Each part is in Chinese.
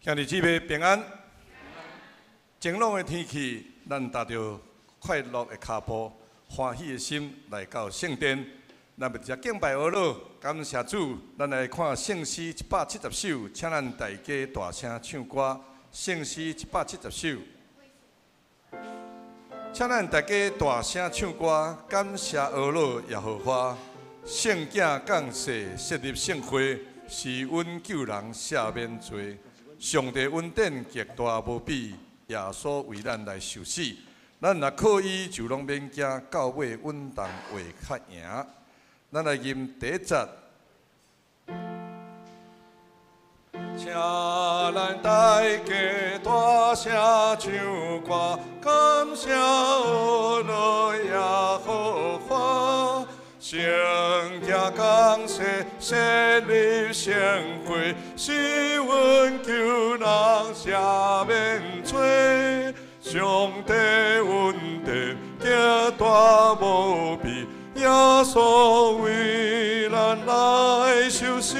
兄弟姊妹平安。晴朗的天气，咱踏着快乐的脚步，欢喜的心来到圣殿。咱要只敬拜阿老，感谢主。咱来看圣诗170首，请咱大家大声唱歌。圣诗170首，请咱大家大声唱歌，感谢阿老耶和华。圣囝降世，设立圣会，是阮救人赦免罪。上帝恩典极大无比，耶稣为咱来受死。咱若靠伊，就拢免惊，到尾稳当会较赢。咱来吟第一节。请咱大家大声唱歌，感谢阿耶和华。圣囝降世，设立圣会，是阮救人赦免罪。上帝恩典极大无比，耶稣为咱来受死。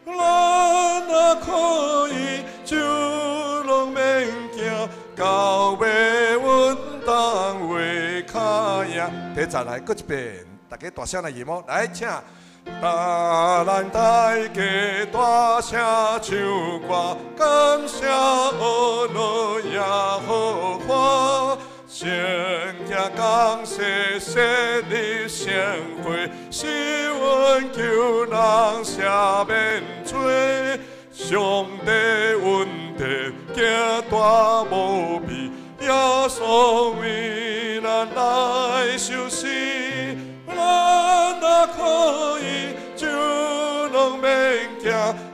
咱若可以，就拢免惊，到尾稳当会较赢。第一节来，搁一遍。大家大声来吟哦，来请，咱大家大声唱歌，感谢阿拉耶和华。圣囝降世，设立圣会，是阮救人赦免罪。上帝恩典极大无比，耶稣为咱来受死。咱若可以，就拢免惊，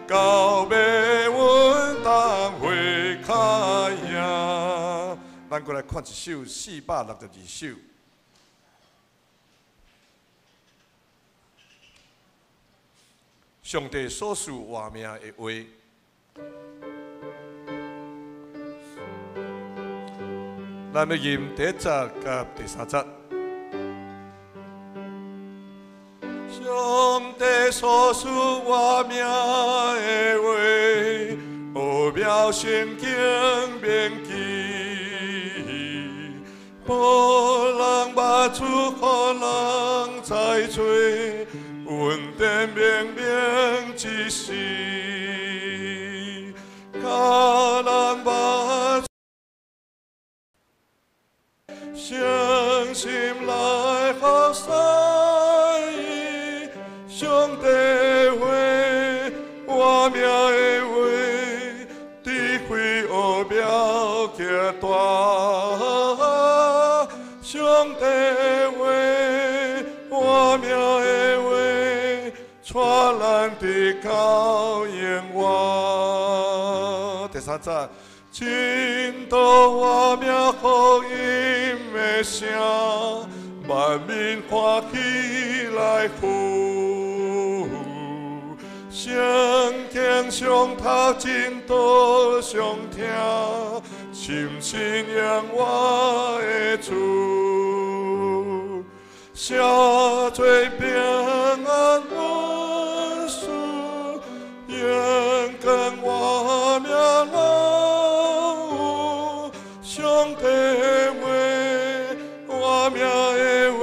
到尾稳当会较赢。咱过来看一首462首。上帝所赐活命的话，咱要吟第一节甲第三节。上帝所赐活命的话，奥妙圣经铭记，无人捌出，予人知做，恩典明明一时，甲人捌诚心来学习。上帝话，活命的话，智慧奥妙极大。上帝话，活命的话，带咱直到永远。第三节，真道活命福音的声，万民欢喜来呼。圣经上头真道上听，深信仰我的主，赦罪平安无事，永更活命老。上帝话，活命的话，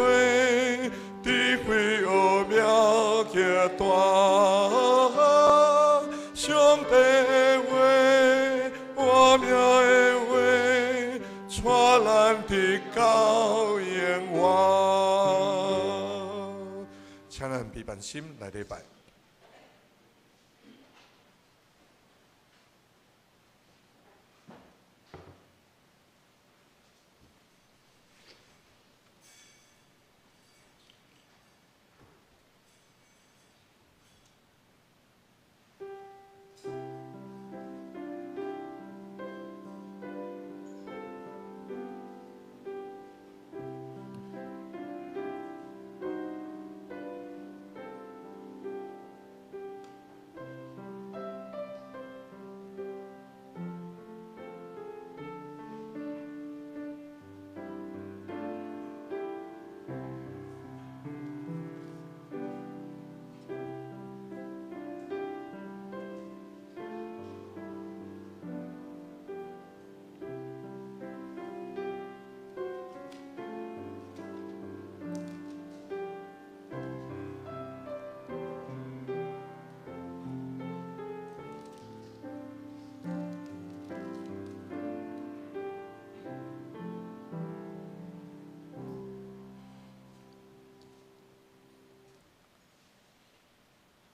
智慧奥妙极大。上帝话，活命的话，带咱直到永远。请咱备办心来礼拜。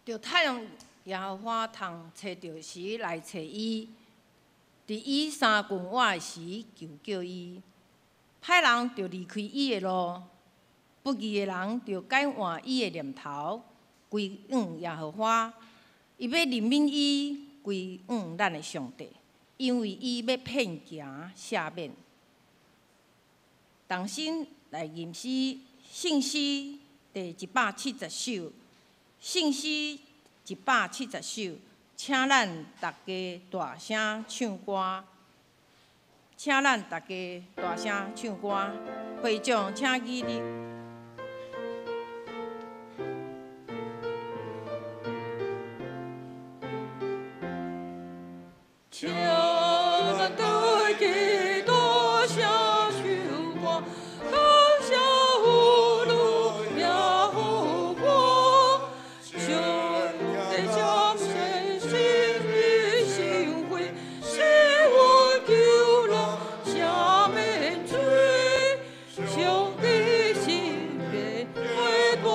着太阳耶和华通找着时来找伊，伫伊三困瓦的时求叫伊。歹人着离开伊的路，不义的人着改换伊的念头，归向耶和华。伊要怜悯伊，归向咱的上帝，因为伊要骗行赦免。同心来吟诗，圣诗第170首，圣诗170首，请咱大家大声唱歌，请咱大家大声唱歌，会众请起立。请咱大家大声唱歌，感谢福禄耶和华，上帝将神心意心会，使我救了赦免罪，上帝心变太多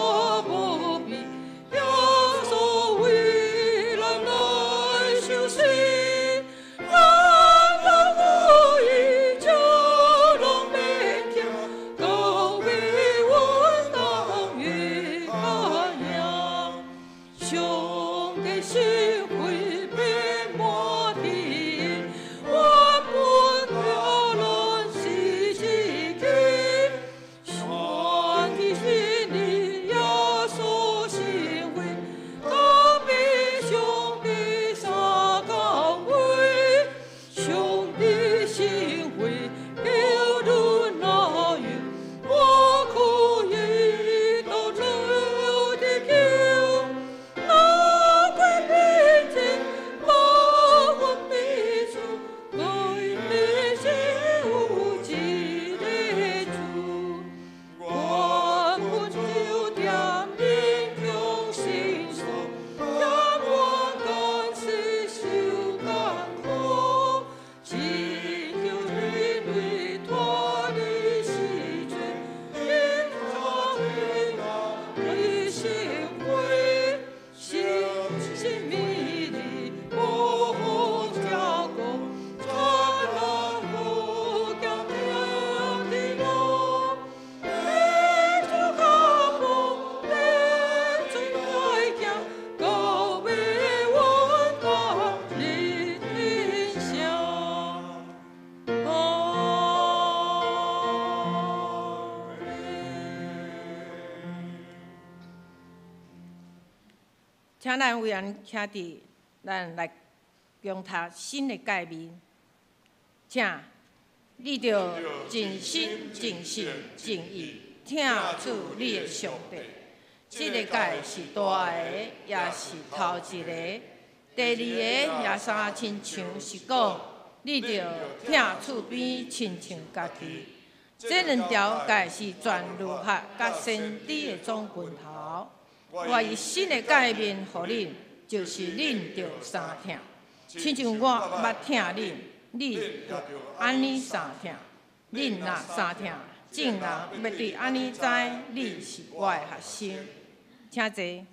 不必，耶稣为咱来受死。请咱委员兄弟，咱来共读新的诫命。请你着尽心、尽性、尽意听主你的上帝。这个诫是大个，也是头一个。第二个也三亲像是讲，你着听厝边亲像家己。这两条诫是全律法甲先知的总拳头。我以新的诫命予恁，就是恁着三听，亲像我捌听恁，恁着安尼三听。恁若三听，众人要对安尼知，你是我的学生。请坐。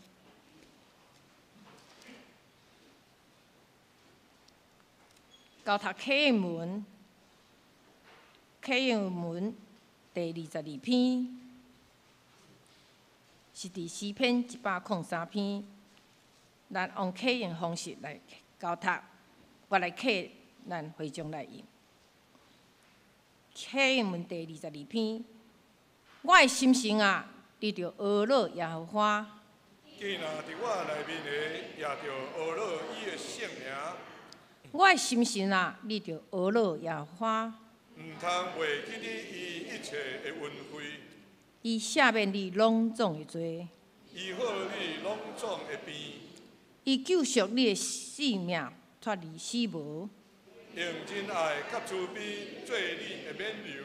交读启应文，启应文第22篇。是伫诗篇103篇，咱用启应方式来交读，我来启，咱会众来用。启应文第22篇，我的心神啊，你着学乐耶和华。既然伫我内面的，也着学乐伊的圣名。我的心神啊，你着学乐耶和华。毋通袂记你伊一切的恩惠。伊赦免你拢总的罪，医好你拢总的病，伊救赎你的性命，脱离死亡。用真爱甲慈悲做你的免流，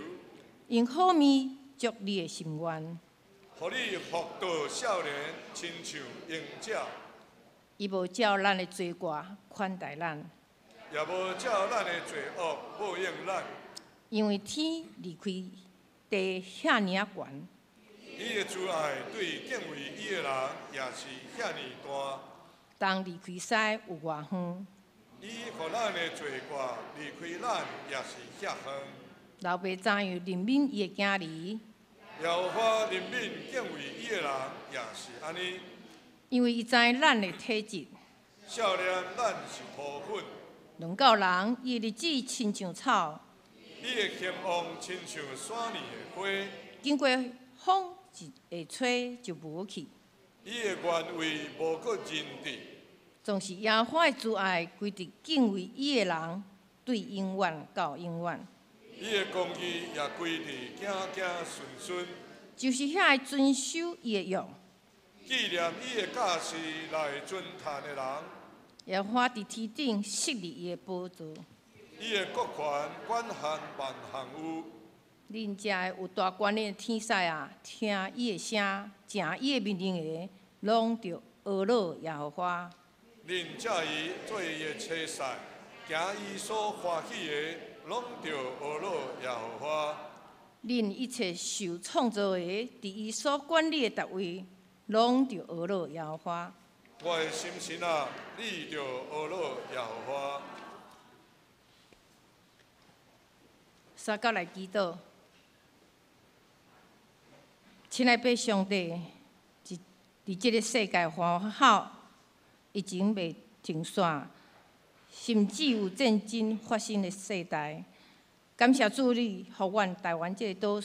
用好面祝你的心愿，互你福到少年，亲像鹰鸟。伊无照咱的罪过款待咱，也无照咱的罪恶报应咱。因为天离开地遐尔啊悬。伊的慈爱对敬畏伊的人也是遐尼大。当离开西有偌远。伊互咱的罪过离开咱也是遐远。老爸怎样怜悯伊的囝儿？耶和华怜悯敬畏伊的人也是安尼。因为伊知咱的体质。少年咱是土粉，论到人，伊的日子亲像草，伊的谦旺亲像山里的花，经过风一会吹就无去。伊的原位无搁人伫，总是耶和华的慈爱归伫敬畏伊的人，对永远到永远。伊的公义也归伫子子孙孙，就是遐会遵守伊的约。纪念伊的教示来尊叹的人，耶和华伫天顶设立伊的宝座。伊的国权管辖万项有。恁遮的有大权的天使啊，听伊的声，正伊的命令的，拢着学乐耶和华。恁遮伊做伊的车婿，行伊所欢喜的，拢着学乐耶和华。恁一切受创造的，伫伊所管理的逐位，拢着学乐耶和华。我的心神啊，你着学乐耶和华。三角来祈祷，亲爱的上帝，伫即个世界欢笑已经袂停线，甚至有战争发生的世代。感谢主你，互阮台湾即个岛屿，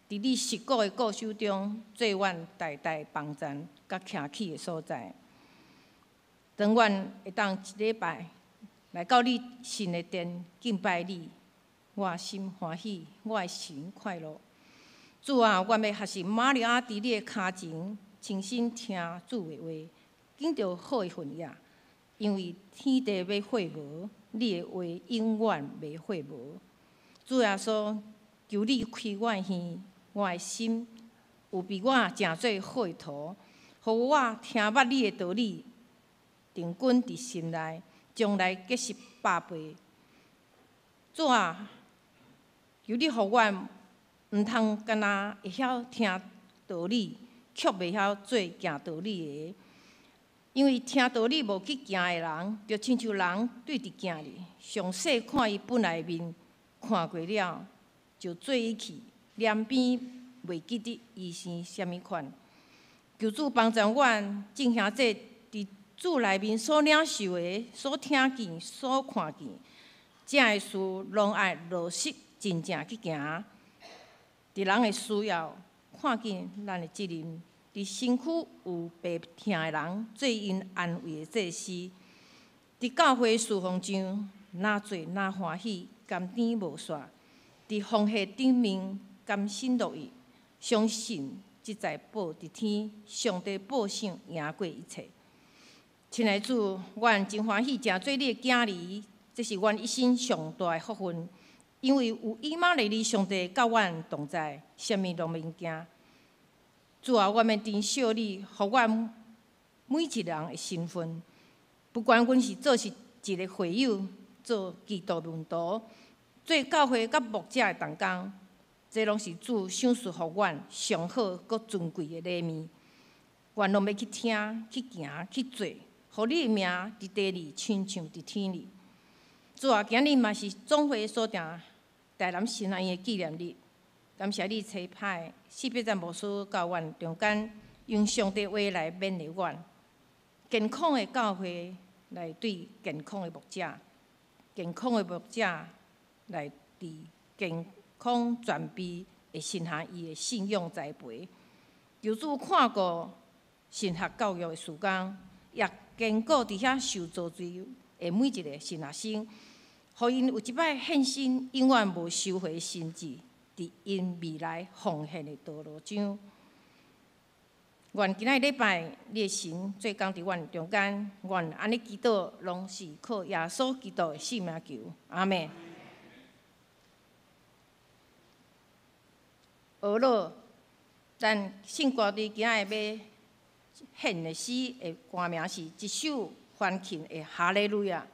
伫你实果的固守中，做阮代代帮站甲徛起的所在。当阮会当一礼拜来到你神的殿敬拜你。我心欢喜，我的神快乐。主啊，我要学习玛利亚伫你的脚前，诚心听主的话，紧着好的份业。因为天地要废无，你的话永远袂废无。主耶稣，求你开我的耳，我的心有比我诚做好的途，互我听捌你的道理，定根伫心内，将来结实百倍。主啊，求你互阮毋通干那会晓听道理，却袂晓做行道理的。因为听道理无去行的人，就亲像人对伫镜里，上细看伊本来面，看过了就做伊去，连边袂记得伊是啥物款。求主帮助阮正兄这伫主内面所领受的、所听见、所看见，正的事拢爱落实。真正去行，伫人的需要，看见咱的责任，伫身躯有病痛的人，做因安慰的祭司。伫教会侍奉上，哪做哪欢喜，甘甜无煞。伫风雨顶面，甘心乐意，相信即在报伫天，上帝报赏赢过一切。亲爱的主，阮真欢喜，诚做你的囝儿，这是阮一生上大的福分。因为有以马内利上帝甲阮同在，啥物拢免惊。主啊，我们珍惜你，互阮每一人的身份，不管阮是一个会友，做基督门徒，做教会甲牧者的同工，这拢是主赏赐互阮上好佮尊贵的礼物。阮拢要去听、去行、去做，互你的名伫地里，亲像伫天里。主啊，今日嘛是总会所定台南神爱的纪念日，感谢你差派四必赞牧师到阮中间，用上帝话来勉励阮。健康的教会来对健康的牧者，健康的牧者来对健康全备会信下伊的信仰栽培。求主看顾神学教育的事工，也坚固伫遐受造罪的每一个神学生。互因有一摆献身，永远无收回心志，伫因未来奉献的道路上。愿今仔礼拜，你的神做工伫阮中间，愿安尼祈祷，拢是靠耶稣基督的圣名求，阿门。学了，咱圣歌伫今仔要献的诗的歌名是一首欢庆的哈利路亚。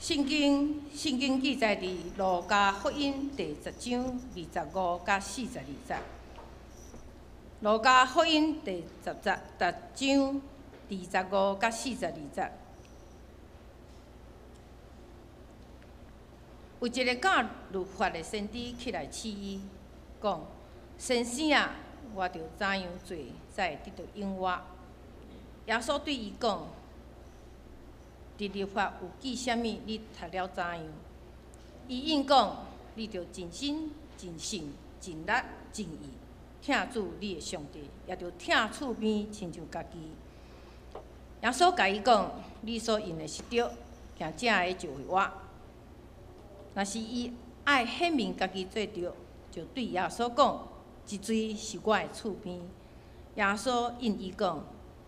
圣经记载伫路加福音第10章25甲42节。路加福音第10章25甲42节，有一个教律法的先知起来试伊，讲：先生啊，我着怎样做，才会得到永活？耶稣对伊讲：伫律法有记啥物？你读了怎样？伊应讲：你着尽心、尽性、尽力、尽意，听主你的上帝，也着听厝边亲像家己。耶稣甲伊讲：你所用的是对，行正的就会活。若是伊爱显明家己做对，就对耶稣讲：即水是我的厝边。耶稣应伊讲：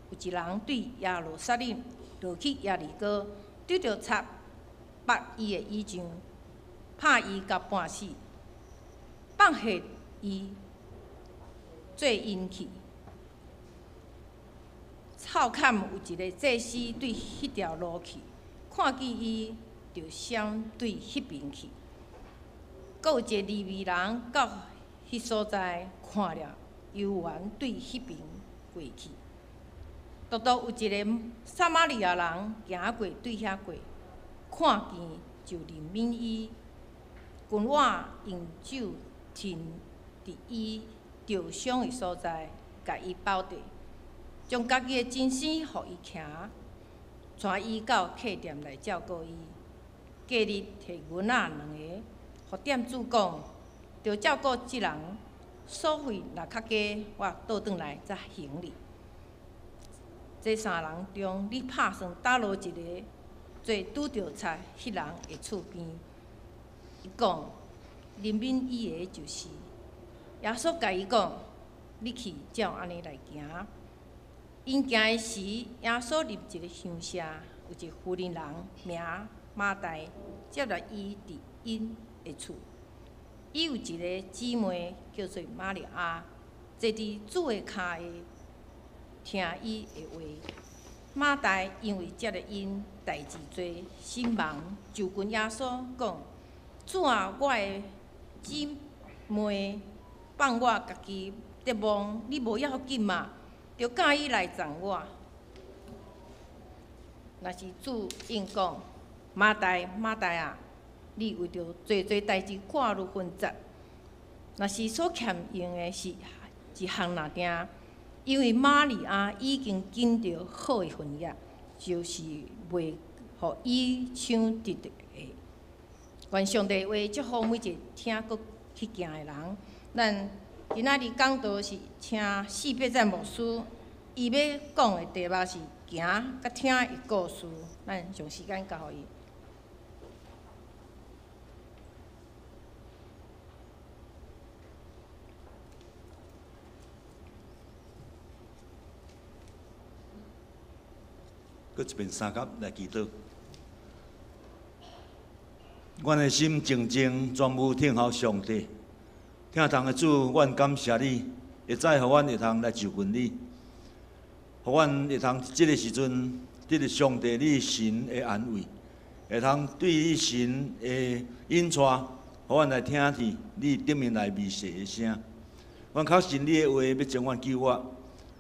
有一人对耶路撒冷落去耶利哥，对着贼拔伊的衣裳，拍伊到半死，放下伊做因去。草坎有一个祭司对迄条路去，看见伊，就闪对迄边去。阁有一个利未人到迄所在，看了，犹原对迄边过去。独独有一个撒玛利亚人行过对遐过，看见就怜悯伊，君碗用酒浸伫伊受伤的所在，甲伊包地，将家己的真身互伊行，带伊到客店来照顾伊。隔日摕银仔2个，互店主讲，着照顾即人，所费若较加，我倒转来才还你。这3人中，你拍算倒落一个做拄着贼迄人的厝边？伊讲，怜悯伊的就是。耶稣甲伊讲，你去照安尼来行。因行的时，耶稣入一个乡舍，有一个妇人人名马大，接来伊伫因的厝。伊有一个姊妹叫做玛利亚，坐伫主的骹下，听伊的话。马大因为接了因代志多，心忙，就跟耶稣讲：主啊，我的姊妹放我家己得望，你无要紧嘛？着教伊来撞我。若是主应讲：马大啊，你为着做代志赶入混杂，若是所欠用的是一项若定，因为玛利亚已经拣着好的份业，就是袂互伊抢得的。愿上帝话祝福每一个听佮去行的人。咱今仔日讲道是请4伯赞牧师，伊要讲的题目是行甲听的故事。咱将时间交予伊。搁一遍三甲来祈祷。阮的心静静，全部听候上帝。听堂的主，阮感谢你，会再互阮会通来就近你，互阮会通即个时阵得到上帝你神的安慰，会通对你神的引带，互阮来听去你顶面来微细的声。阮确信你的话要将阮救活，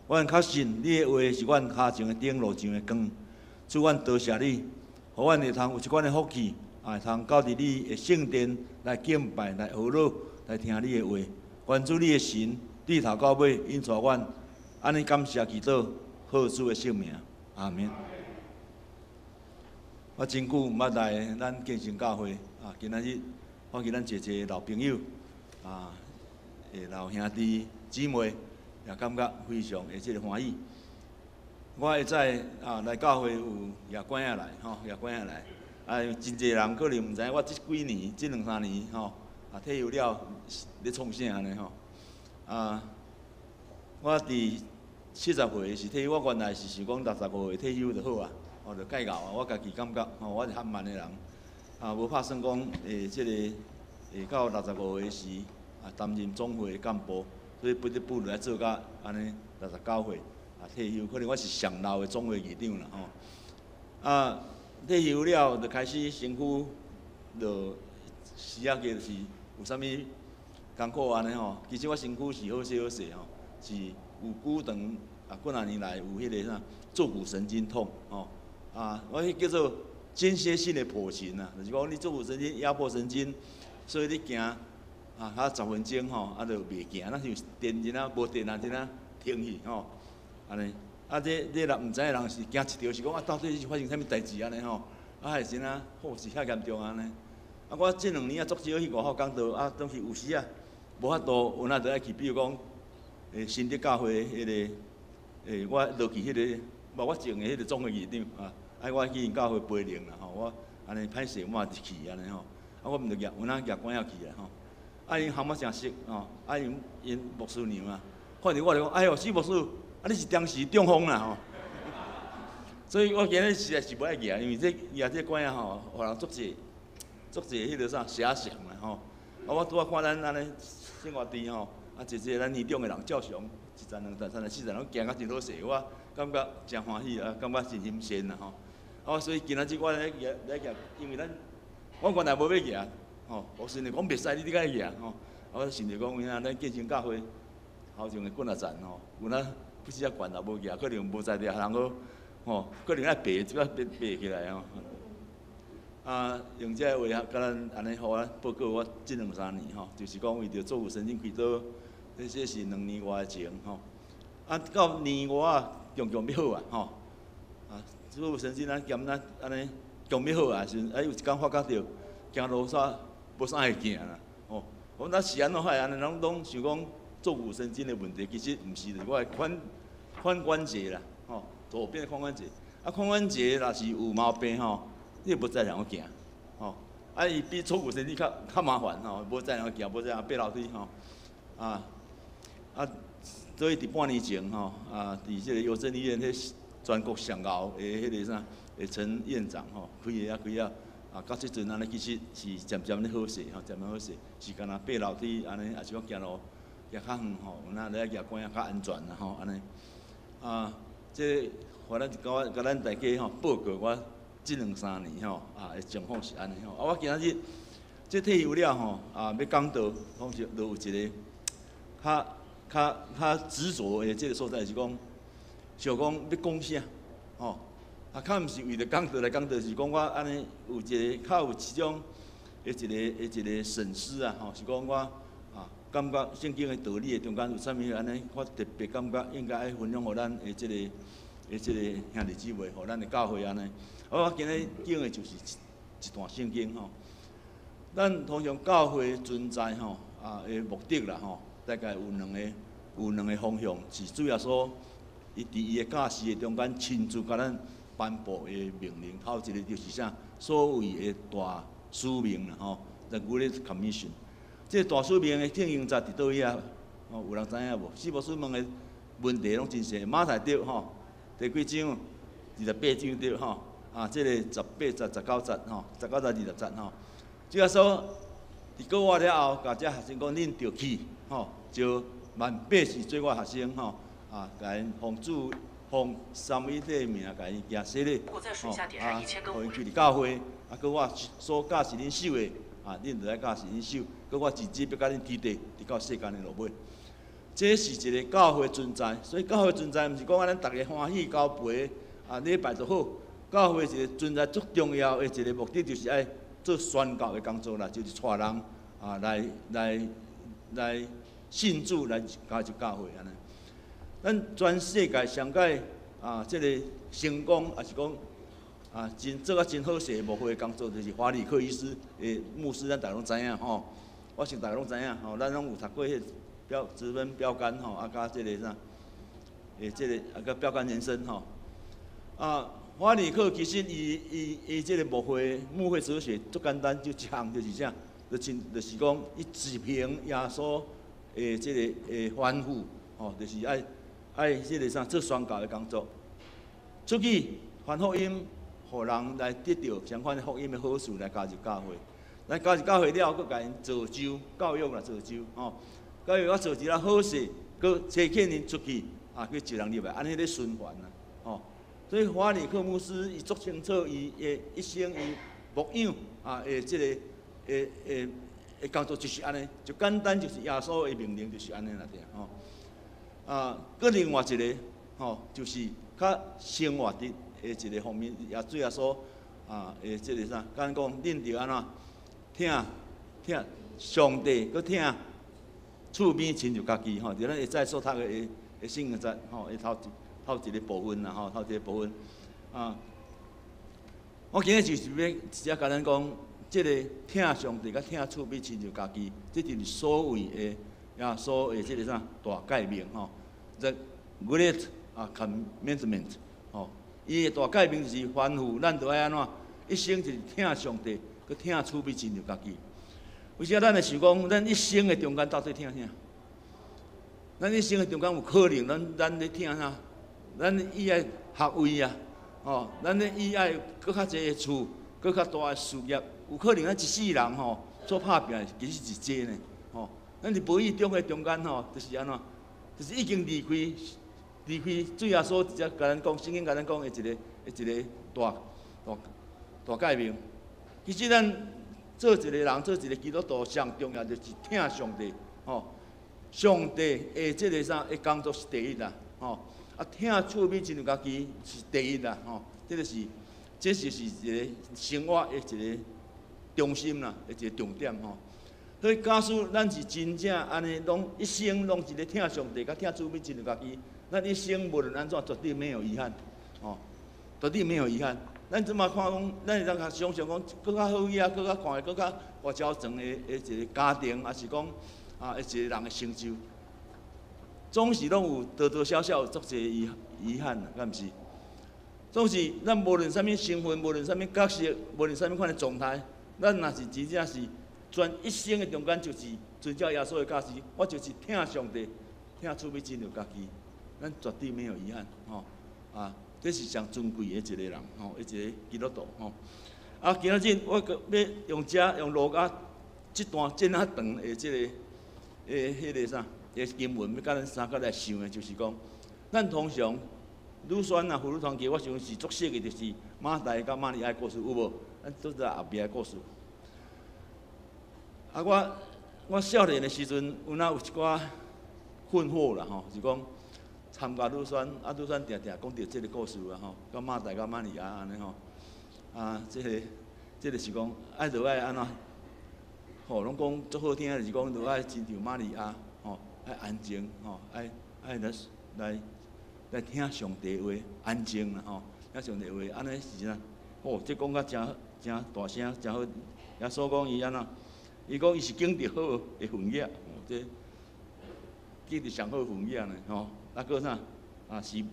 阮确信你的话是阮骹前的灯，路上的光。主，阮多谢你，互阮会通有一款的福气，会通到伫你的圣殿来敬拜、来学乐、来听你的话。愿主你的神对头到尾引带阮，安尼感谢祈祷，好主的圣名，阿免。我真久毋捌来咱建成教会啊，今仔日看见咱一个老朋友啊，老兄弟姊妹，也感觉非常的即个欢喜。我会知来教会有夜馆仔来吼，夜馆仔来，真侪人可能毋知我即几年、即2、3年吼退休了，咧创啥安尼吼我伫70岁是退休，我原来是想讲65岁退休就好啊，就介够啊。我家己感觉我是较慢的人无拍算讲即个到65岁时担任总会干部，所以不得不来做甲安尼69岁。退休，可能我是上老的总会议长啦吼。退休了，就开始身躯就时啊，就是有啥物艰苦安尼吼。其实我身躯是好势好势吼，是有久长几啊年来有迄个啥坐骨神经痛吼。我迄叫做间歇性的跛行啊，就是讲你坐骨神经压迫神经，所以你行较10分钟吼，就袂行，咱像电一啊，无电啊，一啊停去吼，安尼。这若毋知影人是惊一条，是讲到底是发生啥物代志安尼吼？还是啊，好是遐严重安尼。我这2年足少去外口讲道，当时有时无法度，有哪就爱去，比如讲，新德教会迄个，我落去迄个，我种的迄个总会议长我去因教会陪灵啦吼，我安尼歹势，我嘛去安尼吼，我毋着举，有哪举管要去啦吼。因喊我诚熟吼，因牧师娘看着我就讲，哎哟，史牧师。你是当时中风啦吼，所以我今日实在是不爱举，因为这管吼，互人足侪迄个啥遐想啦吼。我拄看咱安尼生活地吼，一咱年长的人照常1站2站3站4站，拢行甲真好势，我感觉真欢喜感觉真新鲜啦吼。所以今仔日我来举，因为我原来无要举吼，我顺着讲袂使，你甲举吼。我顺着讲，咱建成教会头前的几啊站吼，有哪。不是遐悬也无举，可能无在地人好，可能爱爬，即摆爬起来吼。用这话甲咱安尼，互我报告我这2、3年吼，就是讲为着坐骨神经开刀，这是2年外前吼。到年外强要好吼。坐骨神经咱减咱安尼强要好时阵，有一天发觉着行路无啥会行啦。我那是安怎害安尼？人拢想讲。坐骨神经的问题其实毋是，我的髋关节啦，左边的髋关节，髋关节若是有毛病吼，你无再让我行，伊比坐骨神经较麻烦无再让我行，无再让爬楼梯所以伫半年前伫即个邮政医院迄全国上高的迄个啥，陈院长开到即阵安尼其实是渐渐咧好势渐渐好势，是干那爬楼梯安尼，也是讲行路。行较远吼，有哪来行管较安全啦吼，安尼。这互咱甲咱大家报告我这2、3年的情况是安尼吼。我今仔日这退休了吼，要讲道，讲是就有一个较执着的这个所在是讲，想讲要讲啥吼，较毋是为了讲道来讲道，是讲我安尼有一个较有一种一个审思吼，是讲我。感觉圣经的道理的中间有啥物安尼，我特别感觉应该爱分享互咱的这个兄弟姊妹，互咱的教会安尼。我今日讲的就是一段圣经吼。咱通常教会存在吼的目的啦吼，大概有两个方向，是主要说伊伫伊的教示的中间亲自甲咱颁布的命令。头一个就是啥，所谓的大使命啦吼 ，The Great Commission。这大使命的定用在伫倒位啊？有人知影无？史牧师问的问题拢真细。马太对吼，第几章？28章对吼。这个18节、19节吼，19节、20节吼。主要说，伫过我了后，甲遮学生讲，恁着去吼，就100是做我学生吼，甲因奉三位一体的名，甲因行洗礼，互因去伫教会，搁我所教是恁守的。恁着爱教是恁守，佮我自己要甲恁提地，直到世间的落尾。这是一个教会存在，所以教会存在，毋是讲咱大家欢喜交陪，礼拜就好。教会一个存在最重要的一个目的，就是爱做宣教的工作啦，就是带人来信主，来加入教会安尼。咱全世界上界这个成功，也是讲。做啊真好势的牧会工作，就是华里克医师牧师，咱大家拢知影吼。我想大家拢知影吼，咱拢有读过迄资本标杆吼，甲这个啥，这个甲标杆人生吼。华里克其实伊这个牧会哲学足简单，就一项就是啥，就是讲伊只凭耶稣这个吩咐吼，就是爱这个啥做宣教的工作，出去传福音。互人来得到相关的福音的好处，来加入教会。咱加入教会了，佮甲因造就、教育啦，造就吼。教育我造就了好势，佮推荐因出去，去招人入来，安尼咧循环啦，吼。所以华里克牧师伊足清楚，伊的一生伊牧养啊，即个工作就是安尼，就简单就是耶稣的命令就是安尼啦，对吼。搁另外一个就是较生活的一个方面，也主要说即个啥，敢讲恁着安怎听上帝，搁听厝边亲像家己吼，就咱会再所读的圣经节吼，头一个部分啦吼，头一个部分我今日就是要直接甲咱讲，即个听上帝甲听厝边亲像家己，这就是所谓的所谓即个啥大诫命吼。The Great Commandment 吼，伊的大诫命就是吩咐咱着爱安怎，一生就是听上帝，佮听厝边亲像家己。有时咱会想讲，咱一生的中间到底听啥？咱一生的中间有可能咱咧听啥？咱以爱学位啊，咱咧以爱搁较济的厝，搁较大的事业，有可能咱一世人做打拼其实是济呢，咱伫无意中的中间就是安怎？就是已经离开主耶稣直接甲咱讲，圣经甲咱讲的一个大诫命。其实咱做一个人，做一个基督徒，上重要就是听上帝，上帝的即个啥的工作是第一啦，听厝边亲像家己是第一啦，这就是一个生活的一个中心啦，一个重点所以，假使咱是真正安尼，拢一生拢是咧听上帝，甲听厝边亲像家己，咱一生无论安怎，绝对没有遗憾，绝对没有遗憾。咱即马看讲，咱会当甲想象讲，更较好呀，更较看的更较外交长的一个家庭，还是讲一个人的成就，总是拢有多多少少有足侪遗憾啦，敢毋是？总是咱无论啥物身份，无论啥物角色，无论啥物款的状态，咱若是真正是。全一生的中间，就是遵照耶稣的教示，我就是听上帝，听厝边亲像家己，咱绝对没有遗憾，这是上尊贵的一个人，一个基督徒，今仔日我要用路加这段真啊长的迄个啥，经文要甲咱三个来想的，就是讲，咱通常女宣妇女团契，我想是足熟的，就是马大甲马利亚故事，有无？咱都是后壁的故事。我少年的时阵，有一寡困惑啦是讲参加女宣，女宣定定讲到即个故事啦甲马大甲马利亚安尼即个是讲着爱安怎拢讲足好听，就是讲着爱亲像马利亚爱安静爱来听上帝话，安静啦听上帝话，安尼是啥？这讲甲真大声，真好。耶稣讲伊安怎？伊讲伊是经历好的分野，这经历上好分野呢搁啥是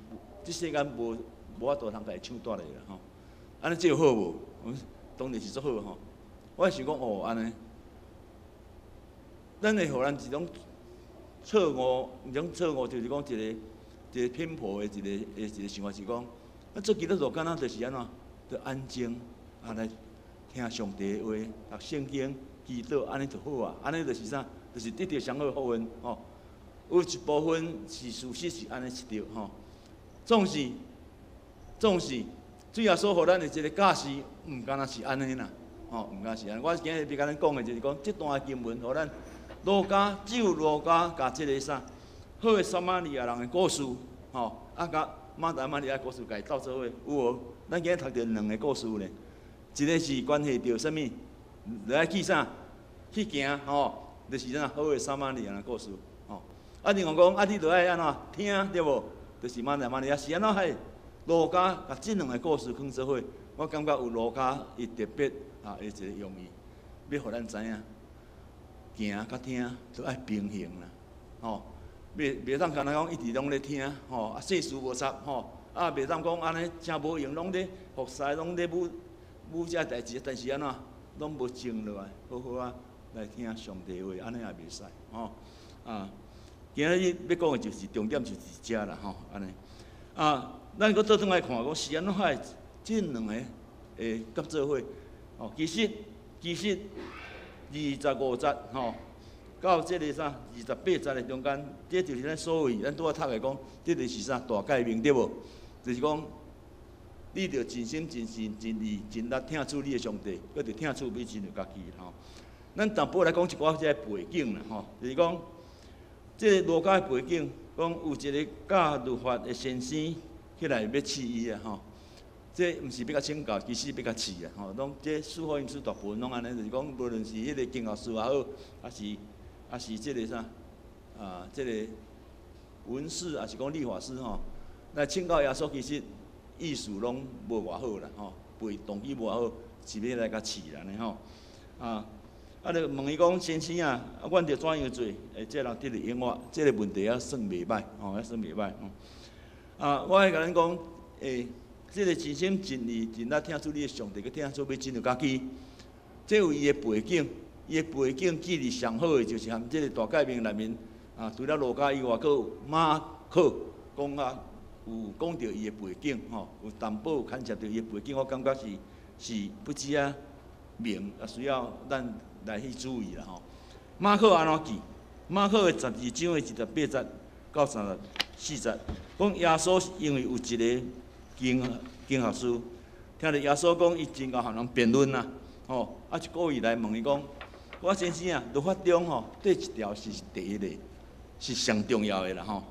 这世间无法度通家己抢夺来啦安尼这有好无？当然是足好我会想讲安尼，咱会互咱一种错误，就是讲一个偏颇的一个想法是讲，咱做基督徒敢若就是安怎？着安静来听上帝的话，读圣经。祈祷安尼就好啊，安尼就是啥？就是得到上好的福分有一部分是事实是安尼是对总是主要所互咱的一个教示，毋敢若是安尼啦毋敢是安尼。我今日要甲咱讲的就是讲，这段经文互咱只有路加甲即个啥好的撒玛利亚人的故事甲马大马利亚故事家斗做伙有无？咱今日读到两个故事呢，一个是关系到啥物？就爱去啥？去行就是啥好的撒玛利亚人故事另外讲你着爱安怎听对无？就是马大马利亚是安怎嘿？路加甲这两个故事放做伙，我感觉有路加伊特别的一个用意，要互咱知影，行甲听都爱平衡啦袂当干那讲一直拢咧听世事无杂袂当讲安尼真无用，拢咧服侍，拢咧舞这代志，但是安怎？拢无静落来，好好来听上帝话，安尼也袂使今日要讲的就是重点，就是遮啦安尼咱搁倒转来看，讲是安怎会这两个合做伙其实25节到这个啥28节的中间，这就是咱所谓咱拄仔读的讲，这就是啥大诫命对无？就是讲你着尽心尽性尽意尽力听主你的上帝，搁着听主美真着家己吼。咱淡薄来讲一寡即个背景啦吼，就是讲，即个罗家的背景，讲有一个教律法的先生起来要饲伊啊吼。这毋是要甲请教，其实要甲饲啊吼。拢这四福音书大部分拢安尼，就是讲，无论是迄个经学书也好，还是即个啥即个文士，也是讲律法师吼，来请教耶稣，其实意思拢无偌好啦吼，背动机无偌好，是要来甲饲啦呢吼。就问伊讲，先生啊，阮着怎样做，这人得到永活？这个问题也算袂歹吼，也算袂歹吼。我会甲恁讲，这个尽心尽力尽力听出你的上帝，佮听出要真着家己，这有伊的背景，伊的背景记忆上好的就是含这个大诫命内面除了路加以外，佮有马可讲有讲到伊的背景吼，有淡薄有牵涉到伊的背景，我感觉是不止明，也需要咱来去注意啦吼。马可安怎记？马可的12章的28节到34节，讲耶稣是因为有一个经学书，听着耶稣讲，伊真够和人辩论啦，吼，就故意来问伊讲，我先生啊，律法中吼，第一条是第一个，是上重要的啦吼。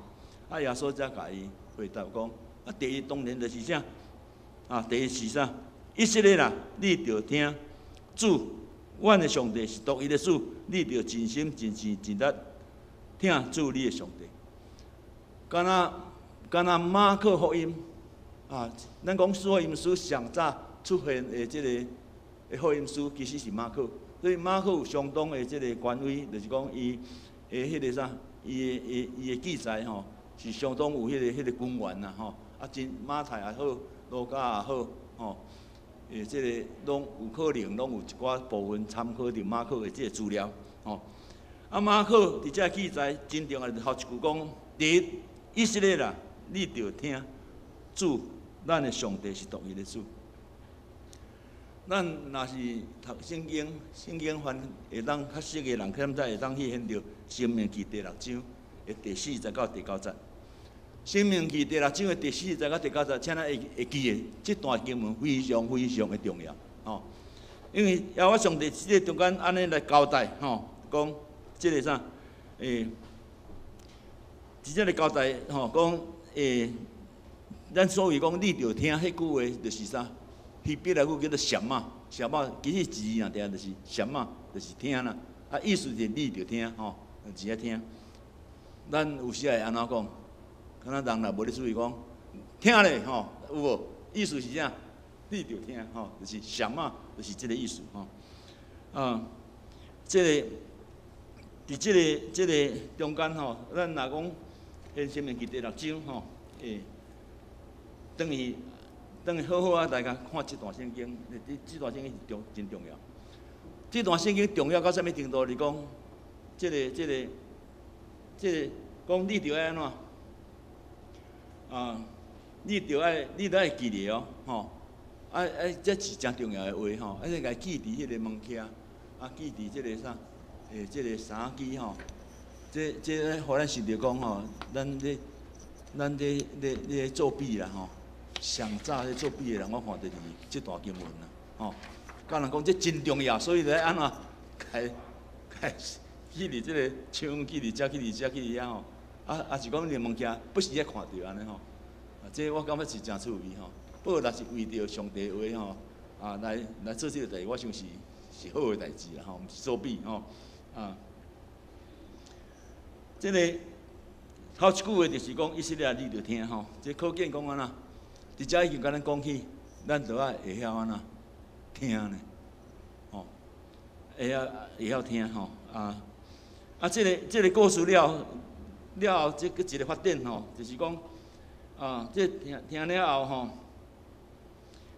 耶稣才甲伊回答讲，第一当然就是啥？第一是啥？以色列啦，你着听主，阮的上帝是独一的主，你着尽心尽性尽力听主你的上帝。敢若马可福音。咱讲四福音书上早出现的即个福音书，其实是马可，所以马可有相当的即个权威，就是讲伊的迄个啥，伊的记载吼，是相当有迄个根源啦吼。真马太也好，路加也好吼，即个拢有可能拢有一寡部分参考着马可的即个资料吼。马可伫遮记载真重要，头一句讲：第一，以色列啦，你着听主。咱的上帝是独一的主。咱若是读圣经番会当较熟的人，可能会当去现着《申命记》第6章的第40节到第9节。《申命记》第6章的第40节到第9节，请咱会记的，这段经文非常非常的重要吼。因为我上帝即个中间安尼来交代吼，讲即个啥伫遮个交代吼，讲咱所谓讲你着听，迄句话就是啥？希伯来语叫做闪嘛，闪嘛其实字啊，定就是闪嘛，就是听啦。意思是你着听吼，只爱听。咱有时会安怎讲？可能人若无咧注意讲，听咧吼，有无？意思是啥？你着听吼，就是闪嘛，就是即个意思吼。即个伫即个中间吼，咱若讲《申命记》第6章吼，等于好好大家看这段圣经，这段圣经是真重要。这段圣经重要到什么程度？是讲，这个，讲你着爱安怎？你着爱记咧哦，吼，这是真重要的话吼，你该记伫迄个门屉，记伫这个啥，这个衫机吼，这互咱想着讲吼，咱咧作弊啦吼。上早咧作弊的人，我看就是这段经文啦，吼。甲人讲这真重要，所以咧安怎开去伫这个枪去伫遮去伫遮去伫遐吼，是讲连物件不时咧看到安尼吼。这我感觉是真趣味吼。不过若是为着上帝的话吼，来做这个代志，我想是好的代志啦吼，毋是作弊吼。这个头一句话就是讲以色列你着听吼，这可见讲安怎。伫遮已经甲咱讲起，咱就要会晓安怎听呢？吼，会晓听吼这个故事了后，这个一个发展吼，就是讲这听了后吼，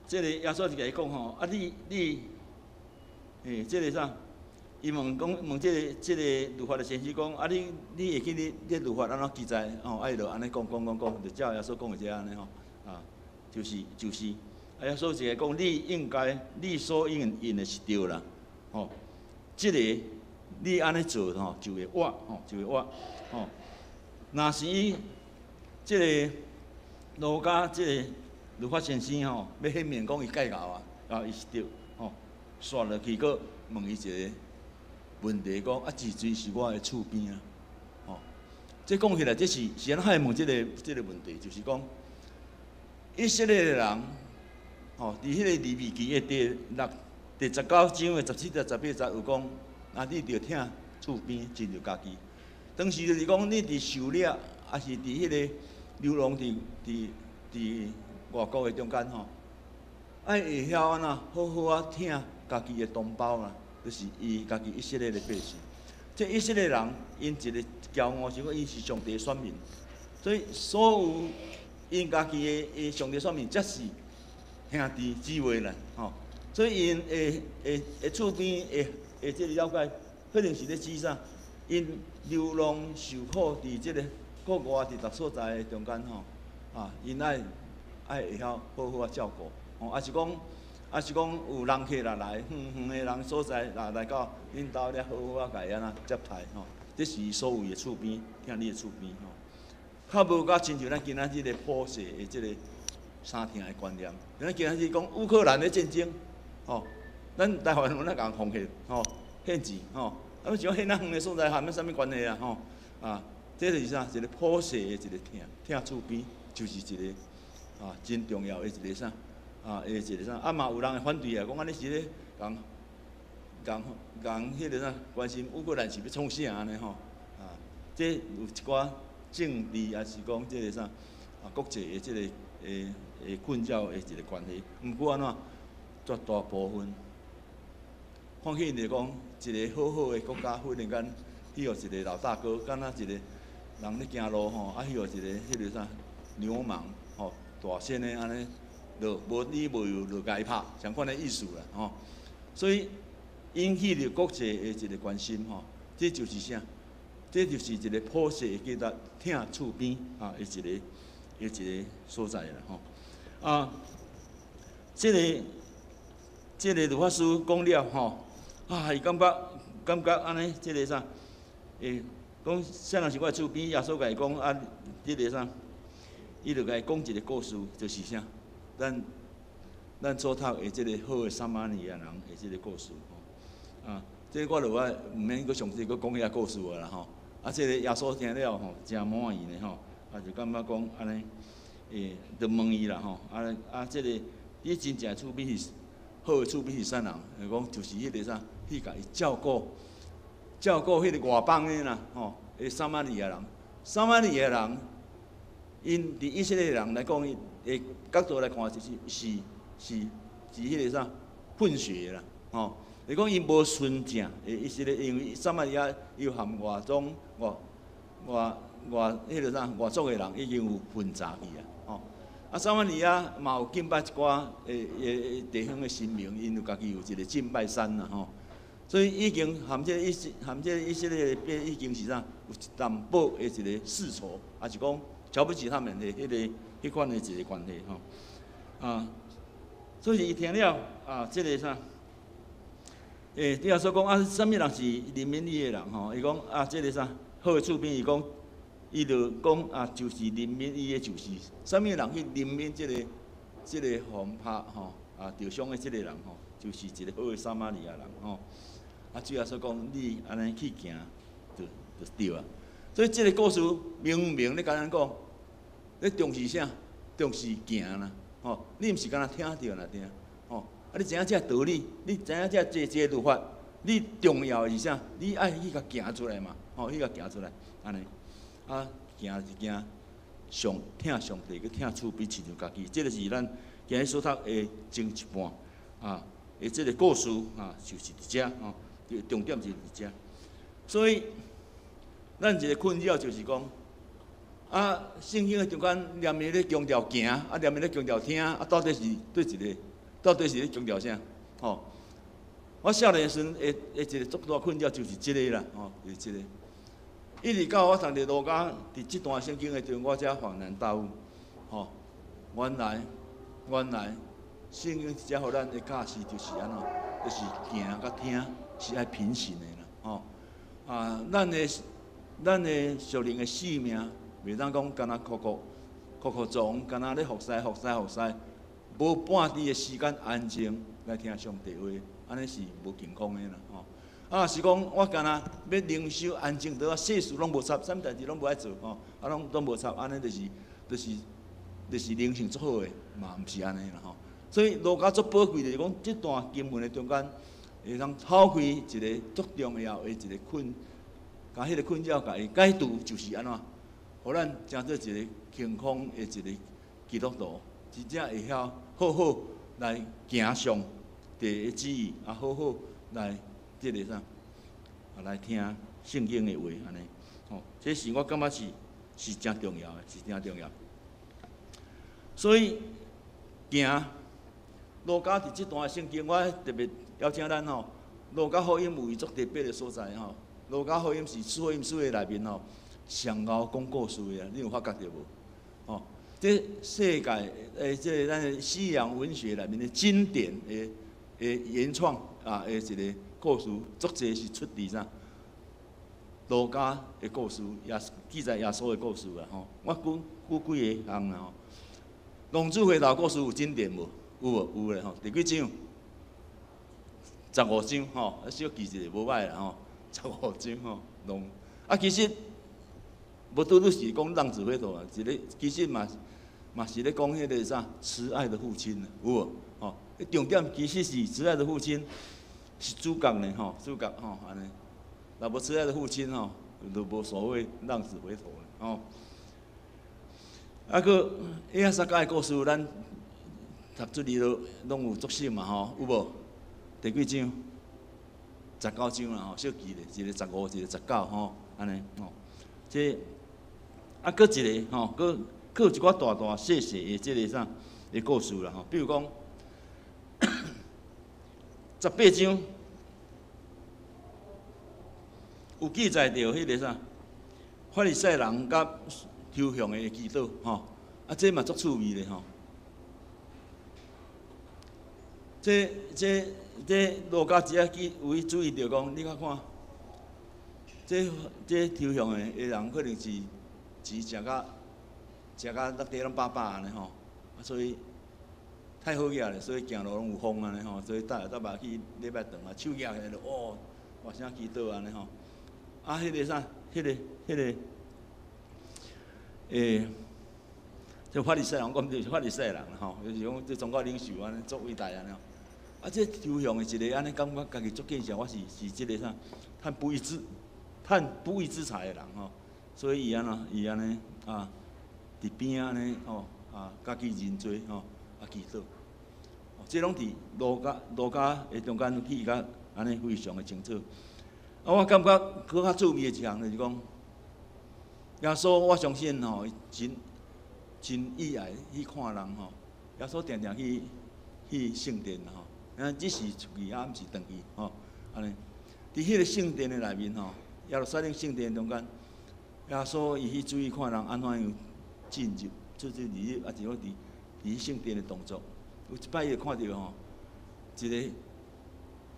这个耶稣就甲伊讲吼，你这个啥？伊问这个律法的先生讲，你会记你律法安怎记载？吼，就安尼讲，就照耶稣讲的这安尼吼。就是，所以是讲你所应的是对啦，吼，即个你安尼做吼就会活，若是即个路加即个律法先生吼，要显明讲伊改教啊，啊，伊是对吼，刷落去，佫问伊一个问题，讲啊，自罪是我的厝边啊，吼，这讲起来，这是安怎问这个问题，就是讲以色列的人，吼，伫迄个利未记的第19章的17到18节有讲，啊，你着听厝边，尽着家己。当时就是讲，你伫狩猎，还是伫迄个流浪伫外国的中间吼，爱会晓安怎好好啊听家己的同胞啦，就是伊家己以色列的百姓。这以色列人，因一个骄傲是讲因是上帝的选民，所以所有因家己的上帝选民，才是兄弟姊妹啦，吼。所以因会厝边会即个了解，可能是咧指啥？因流浪受苦伫即个国外伫逐所在的中间吼，啊，因爱会晓好好啊照顾，吼，也是讲有人客来，远的人所在来到恁兜咧，好好啊，甲伊安怎接待吼，这是所有的厝边，听你的厝边吼，较无甲亲像咱今仔日个普世的即个三听的观念，咱今仔日讲乌克兰的战争，吼，咱台湾有咱共奉献，吼，献钱，吼。啊，像迄那远的所在，含咱啥物关系啊？吼，啊，这是啥？一个普世的一个听厝边，就是一个啊真重要的一个啥？啊，一个啥？啊嘛有人会反对啊，讲安尼是咧讲迄个啥关心乌克兰是要创啥安尼吼？啊，这有一寡政治也是讲这个啥？啊，国际的这个困扰的一个关系。毋过安怎？绝大部分。看起来讲，一个好好的国家，忽然间去互一个老大哥，敢若一个人咧行路吼，啊去互一个迄个啥流氓吼，大声的安尼，就无理无由就甲伊拍，相款的意思啦吼。所以引起了国际的一个关心吼，这就是啥？这就是一个普世的叫做听厝边啊，一个所在啦吼。啊，这个律法师讲了吼。啊，伊感觉安尼，即个啥？讲啥人是我的厝边，耶稣甲伊讲啊，即个啥？伊就甲伊讲一个故事，就是啥？咱所读的即个好的撒玛利亚人的即个故事吼。啊，这我就毋免阁详细阁讲遐故事啦吼。啊，即个耶稣听了吼，真满意的吼，啊就感觉讲安尼，就问伊啦吼，即个你真正厝边是好的厝边是啥人？讲就是迄个啥？去甲伊照顾迄个外邦的啦，吼，撒玛利亚人。撒玛利亚人，因伫以色列人来讲，的角度来看，就是迄个啥混血啦，吼。你讲因无纯正，以色列，因为撒玛利亚又含外种迄个啥外族的人已经有混杂去啊，吼。啊，撒玛利亚嘛有敬拜一寡地方的神明，因有家己有一个敬拜山啦，吼。所以已经含这以色列的已经是啥？有一淡薄的一个世仇，也是讲瞧不起他们的迄款的一个关系吼。啊，所以伊听了啊，这个啥？你也说讲啊，什么人是怜悯你的人吼？伊讲啊，这个啥？好的厝边，伊就讲啊，就是怜悯伊的就是什么人去怜悯这个红拍吼啊受伤的这个人吼，就是一个好的撒玛利亚人吼。啊，主要说讲你安尼去行，就对啊。所以这个故事明咧甲咱讲，你重视啥？重视行啦，吼！你毋是干那听着啦听，吼！啊，你知影这道理，你知影这律法，你重要的是啥？你爱去甲行出来嘛，吼！去甲行出来，安尼，啊，行是行听上帝，去听厝边亲像家己，这个是咱今日所读的前一半啊，这个故事啊，就是伫遮吼。重点就是伫遮，所以咱一个困扰就是讲，啊，圣经的中间念伊咧强调行，啊念伊咧强调听，啊到底是对一个，到底是咧强调啥？吼，我少年时一个足大困扰就是即个啦，吼，就是即个。一直到我上伫路加伫即段圣经的中，我才恍然大悟，吼，原来圣经只互咱的教示就是安怎，就是行甲听。是爱平行的啦，吼啊！咱的属灵的使命，袂当讲干那哭哭撞，干那咧服侍，无半滴的时间安静来听上帝话，安尼是无健康的啦吼。若是讲我干那要灵修安静倒啊，世事拢无插，啥物代志拢无爱做吼，拢无插，安尼就是灵性足好的，嘛毋是安尼啦吼。所以路加足宝贵就是讲，即段经文的中间，会通透开一个足重要的一个困，甲迄个困扰，甲伊解除，就是安怎，互咱成做一个健康的一个基督徒，真正会晓好好来行上帝的旨意，好好来即个啥，来听圣经的话，安尼，吼，这是我感觉是真重要的，是真重要。所以行。路加伫即段圣经，我特别邀请咱吼，路加福音有伊足特别的所在吼。路加福音是四福音书的内面吼，上高讲故事的，你有发觉着无？吼，这世界即个咱的西洋文学内面的经典的原创啊的一个故事，足侪是出自啥？路加的故事，也记载耶稣的故事啊吼。我举几个项啦吼。龙珠回头故事有经典无？有无？有咧吼，第几章？15章吼，小记一下无歹啦吼，15章吼，龙其实无拄拄是讲浪子回头啊，其实嘛是咧讲迄个啥慈爱的父亲有无？吼，重点其实是慈爱的父亲是主角呢吼，主角吼安尼，若无慈爱的父亲吼，就无所谓浪子回头了吼。个伊撒迦的故事咱。读出嚟拢有足少嘛吼，有无？第几章？19章啦吼，小记咧，一个15，一个19吼，安尼吼。这搁一个吼，搁有一寡大细的即个啥的故事啦吼。比如讲18章有记载着迄个啥，法利赛人甲抽象的祈祷吼，这嘛足趣味的吼。这路加只有伊注意着讲，你较看，这抽象的人可能是钱食甲落地拢饱安尼吼，所以太好嘢咧，所以行路拢有风安尼吼，所以搭嘛去礼拜堂啊，手举起来就大声祈祷安尼吼。迄个啥，迄个这法利赛人，我毋是法利赛人啦吼，就是讲这宗教领袖安尼足伟大安尼吼。这抽象的一个安尼感觉家己足见识，我是即个啥，趁不义之财的人吼，所以伊安尼伫边安尼家己认罪祈祷，这拢伫路加的中间去甲安尼非常的清楚。我感觉搁较趣味的一项就是讲，耶稣我相信吼，真意爱去看人吼，耶稣定定去圣殿吼。只是出去，毋是转去吼，安尼。伫迄个圣殿的内面吼，耶路撒冷圣殿中间，耶稣伊去注意看人安怎样进入，就是是讲伫圣殿的动作。有一摆伊就看到吼，一个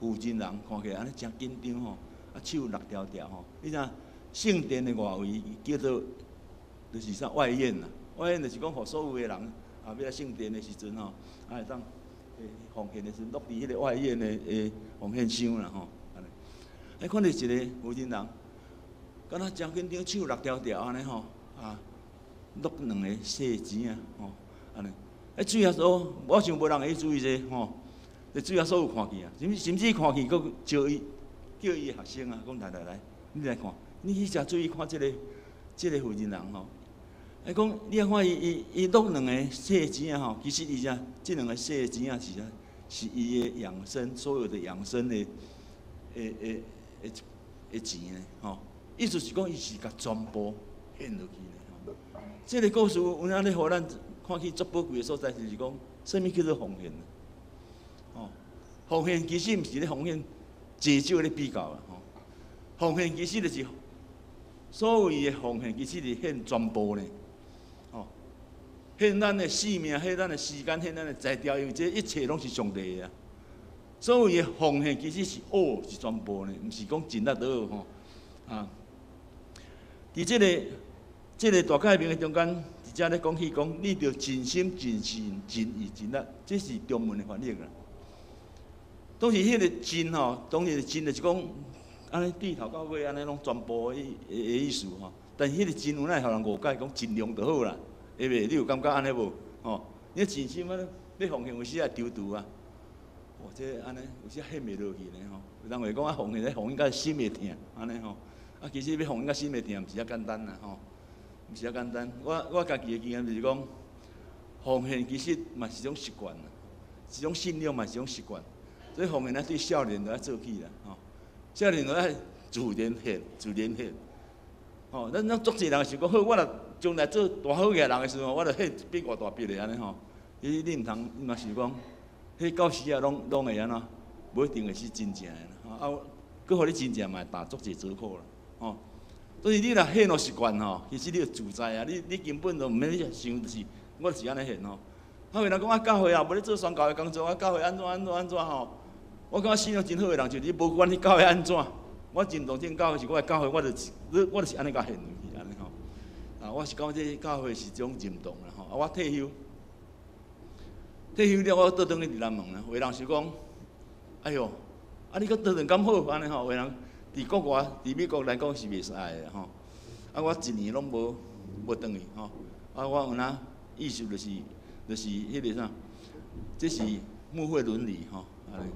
负责人看起来安尼真紧张吼，手落条条吼。你知影圣殿的外围叫做就是啥外院啦，外院就是讲，互所有的人要来圣殿的时阵吼，会当。奉献的是落伫迄个外院的奉献箱啦吼，安尼。看到一个负责人，敢若真紧张，手落条条安尼吼，落两个细钱吼，安尼。主耶稣，我想无人会注意这吼，主耶稣有看见啊，甚至看见，佫叫伊的学生啊，讲来，你来看，你去遮注意看这个负责人吼。讲，你啊看伊落两个细钱啊吼，其实伊这两个细钱啊是伊的养生，所有的养生的钱呢吼，意思是讲伊是甲全部献落去呢吼。这个故事有影咧，互咱看起足宝贵的所在，就是讲，啥物叫做奉献？吼，奉献其实毋是咧奉献济少咧比较啦吼，奉献其实就是所有伊的奉献，其实是献全部呢。献咱的性命，献咱的时间，献咱的才调，因为这一切拢是上帝的啊。所有的奉献其实是是全部呢，毋是讲尽力倒吼。伫这个大解明的中间，伫遮咧讲起讲，你着尽心、尽性、尽意、尽力，这是中文的翻译啦。当时迄个尽吼，当时尽就是讲，安尼低头到尾安尼拢全部的意思吼。但是迄个尽有哪会互人误解，讲尽量就好啦，会袂？你有感觉安尼无？吼，你尽心啊，你奉献有时也丢丢啊。哇，这安尼有时献袂落去呢吼。有人会讲啊，奉献咧奉献到心会痛，安尼吼。啊，其实要奉献到心会痛，毋是遐简单啦吼，毋是遐简单。我家己的经验就是讲，奉献其实嘛是一种习惯啦，一种信仰嘛是一种习惯。所以奉献对少年都要做起啦，吼，少年都要自然献，吼，咱足侪人想讲好，我若将来做大好个人的时候，我著献比偌大笔的安尼吼。你毋通，你嘛想讲，迄到时啊拢会安怎，无一定会是真正的啦，啊，佮互你真正嘛会打足侪折扣啦，吼。所以你若献落习惯吼，其实你就自在啊，你根本就毋免想，就是我就是安尼献吼。啊，有人讲啊，教会啊，无咧做宣教的工作，啊，教会安怎吼。我感觉信仰真好的人，就是你无管你教会安怎，我真当真教会是我的教会，我就是安尼甲献入去安尼吼。啊，我是感觉这教会是一种认同啦吼。啊，我退休了，我倒转去伫南门啦。有人是讲，哎哟，啊你搁倒转咁好安尼吼？有人伫国外，伫美国来讲是袂使的吼。啊，我一年拢无转去吼。啊，我有哪意思就是迄个啥，这是牧会伦理吼安尼。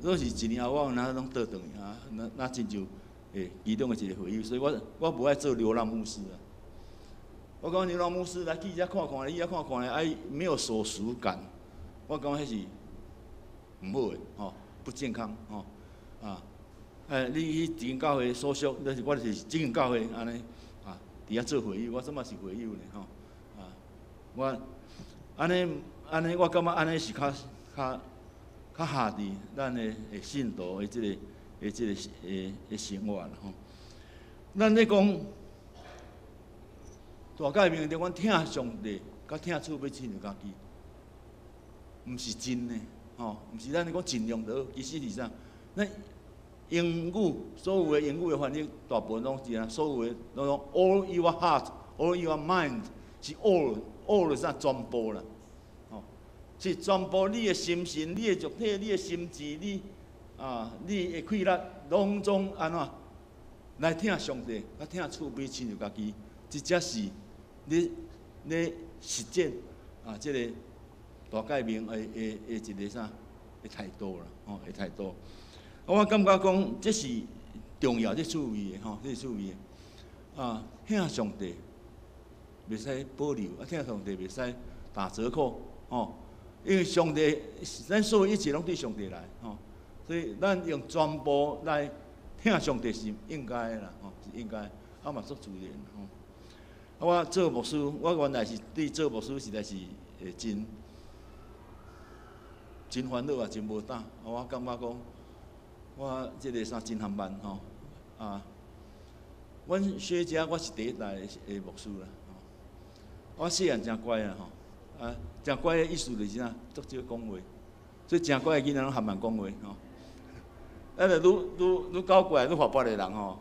若是一年后，我有哪拢倒转去啊？那真就其中的一个回忆。所以我无爱做流浪牧师啊。我讲流浪牧师来去遮看看，伊遐看看咧，哎，没有所属感。我感觉迄是毋好诶，吼，不健康，吼，啊，你去一间教会所属，那是我就是这间教会安尼啊，伫遐做会友，我怎么是会友呢？吼，啊，我安尼，我感觉安尼是较下伫咱的信徒的即个生活啦吼。咱咧讲大改命，阮听上帝，甲听主要亲像家己，毋是真的吼，毋是咱咧讲尽量就好。其实是啥？咱英语所有的英语的翻译，大部分拢是啊，所有的拢讲 all your heart，all your mind， 是 all 是啥？全部啦。是全部你的心神、你的肉体、你的心智、你的气力，拢总安怎来听上帝，甲听厝边亲像家己，这才是你实践这个大改名的一个啥的态度啦，吼，的态度。我感觉讲这是重要，这趣味的吼，这是趣味的。听上帝袂使保留，听上帝袂使打折扣，吼。因为上帝，咱所有一切拢对上帝来，吼，所以咱用全部来听上帝是应该的啦，吼，是应该，嘛足自然，吼。我做牧师，我原来是对做牧师实在是真烦恼啊，真无胆。我感觉讲，我即个啥真含慢，吼，阮小姐我是第一代的牧师啦，我细汉真乖啊，吼。真乖的意思就是啥，足少讲话，所以真乖的囡仔拢含慢讲话吼。就愈搞怪愈活泼的人吼，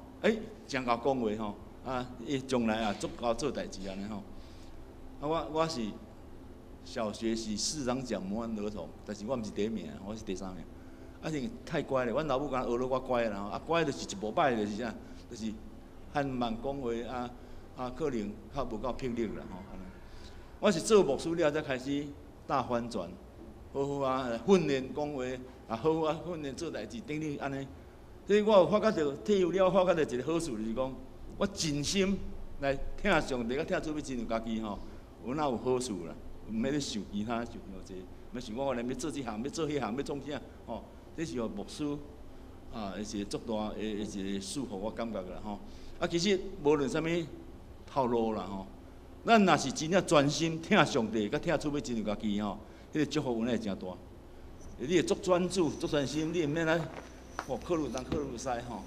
真够讲话吼，伊将来足够做代志安尼吼。我是小学是市长奖模范儿童，但是我毋是第一名，我是第3名。是太乖了，阮老母敢学了我乖啦吼，乖就是一无歹就是啥，就是含慢讲话可能较无够魄力啦吼。我是做牧师了才开始大翻转，好训练讲话，好训练做代志，等于安尼。所以我有发觉到退休了，我发觉到一个好处就是讲，我尽心来听上帝，甲听主要亲像家己吼，有哪有好处啦？毋免咧想其他想偌济，毋想讲我来要做这项，要做迄项，要创啥吼？这是互牧师一个足大的一个束缚，我感觉啦吼。其实无论啥物套路啦吼。咱若是真正专心听上帝，甲听主要亲像家己吼，迄个祝福有会真大。你会足专注、足专心，你毋免来考虑东考虑西吼。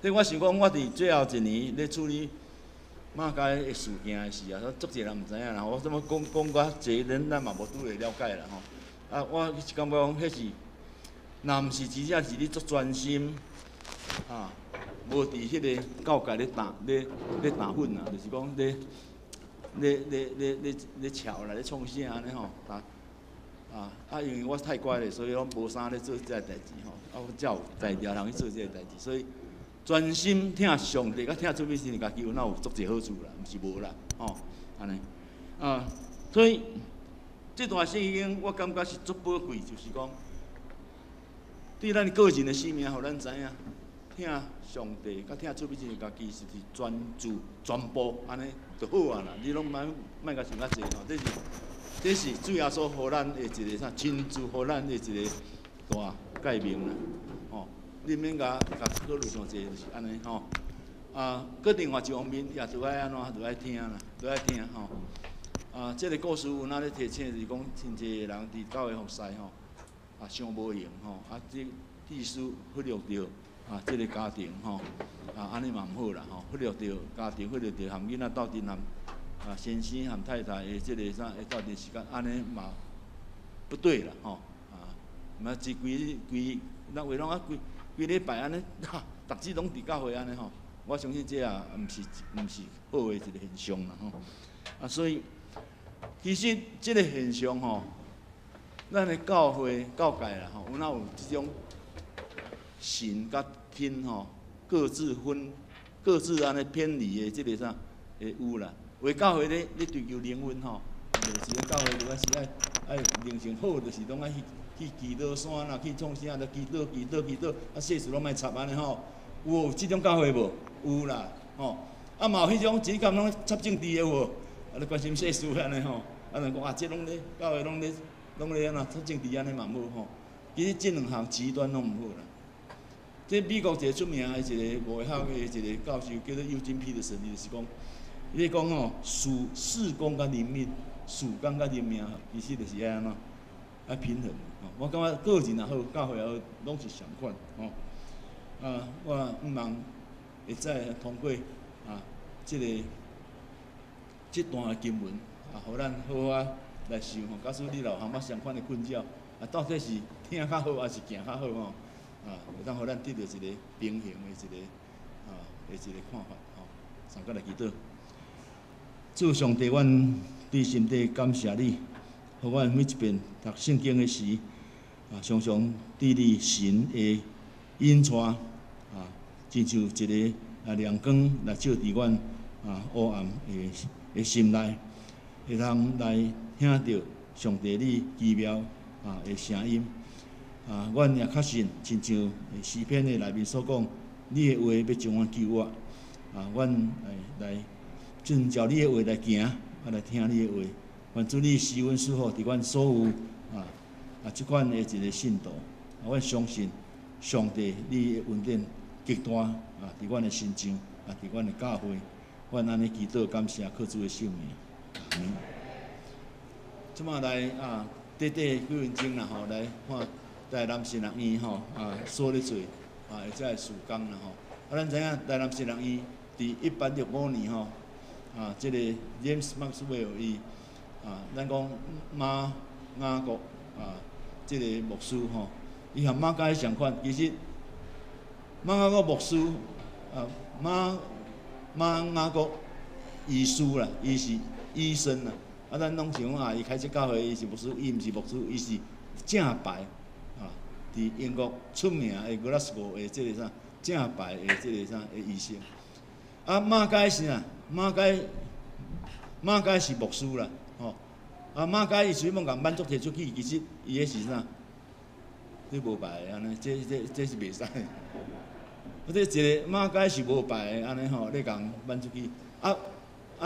所以我想讲，我伫最后一年咧处理马街的事件的事足侪人毋知影啦。我怎么讲较侪，咱嘛无拄会了解啦吼。我是感觉讲，迄是若毋是真正是你足专心无伫迄个教界咧打粉啊，就是讲咧咧吵啦，咧创啥安尼吼，因为我太乖咧，所以我无啥咧做这个代志吼，我才有才调通去做这个代志，所以专心听上帝，甲听主要是家己有哪有足侪好处啦，毋是无啦，吼，安尼，所以这段圣经我感觉是足宝贵，就是讲对咱个人的生命，互咱知影，听上帝，甲听主要是家己是专注全部安尼就好啊啦，你拢莫甲想较济吼，这是主耶稣互咱的一个啥亲自互咱的一个大诫命啦，吼，你免甲考虑伤济，就是安尼吼。搁另外一方面也著爱安怎，著爱听啦，著爱听吼。这个故事有哪咧提醒，就是讲真济人伫教会服侍吼，伤无用吼，这弟兄忽略着这个家庭吼，安尼嘛毋好啦吼，忽略着家庭，忽略着含囡仔斗阵含先生含太太的这个啥，斗阵时间，安尼嘛不对啦吼，嘛是规咱话拢规礼拜安尼，逐日拢伫教会安尼吼，我相信这也毋是好的一个现象啦吼，所以其实这个现象吼，咱的教会教界啦吼，有哪有这种神甲天吼各自安尼偏离的这个啥会有啦。为教会咧追求灵魂吼，就是教会就是爱灵性好，就是拢爱去祈祷山啦，去创啥，就祈祷，世事拢莫插安尼吼。有即种教会无？有啦，吼。嘛有迄种只干拢插政治的无？咧关心世事安尼吼，就讲即拢咧教会拢咧安怎插政治安尼嘛无吼。其实即两项极端拢毋好啦。这美国一个出名的一个外校的一个教授叫做尤金皮的神，伊就是讲。伊讲吼，事工甲人命，事工甲人命，其实就是爱安怎，爱平衡。我感觉个人也好，教会也好，拢是相款。我毋茫会使通过这段经文，互咱好好来想吼。假使你有含相款的困扰，到底是听较好，还是行较好吼？会当互咱得到一个平衡的一个看法吼。上个来祈祷。主上帝，阮对心底感谢你，互阮每一遍读圣经的时，常常伫你神的引带，亲像一个亮光来照伫阮黑暗的心内，会通来听到上帝你奇妙的声音。阮也确信，亲像诗篇的内面所讲，你的话要将阮救活。阮来遵照你的话来行，来听你的话。愿主你施恩赐福伫阮所有即款的一个信徒。阮相信上帝你的恩典极大伫阮的心中，伫阮的教会。阮安尼祈祷感谢靠主的圣名。即马来短几分钟啦吼，来看台南新学院吼所咧做会遮个事工啦吼。咱知影台南新学院伫1865年吼。这个 James Maxwell 伊咱讲马雅各这个牧师吼，伊和马家相款。其实马雅各牧师马雅各医师啦，伊是医生啦。咱拢想讲伊开设教会，伊是牧师，伊毋是牧师，伊是正牌伫英国出名的 Glasgow 的这个啥正牌的这个啥的医生。马家是啥？马家是牧师啦，吼。马家伊随便甲满足摕出去，其实伊迄是啥？你无牌的安尼，这是袂使。这一个马家是无牌的安尼吼，你甲满出去。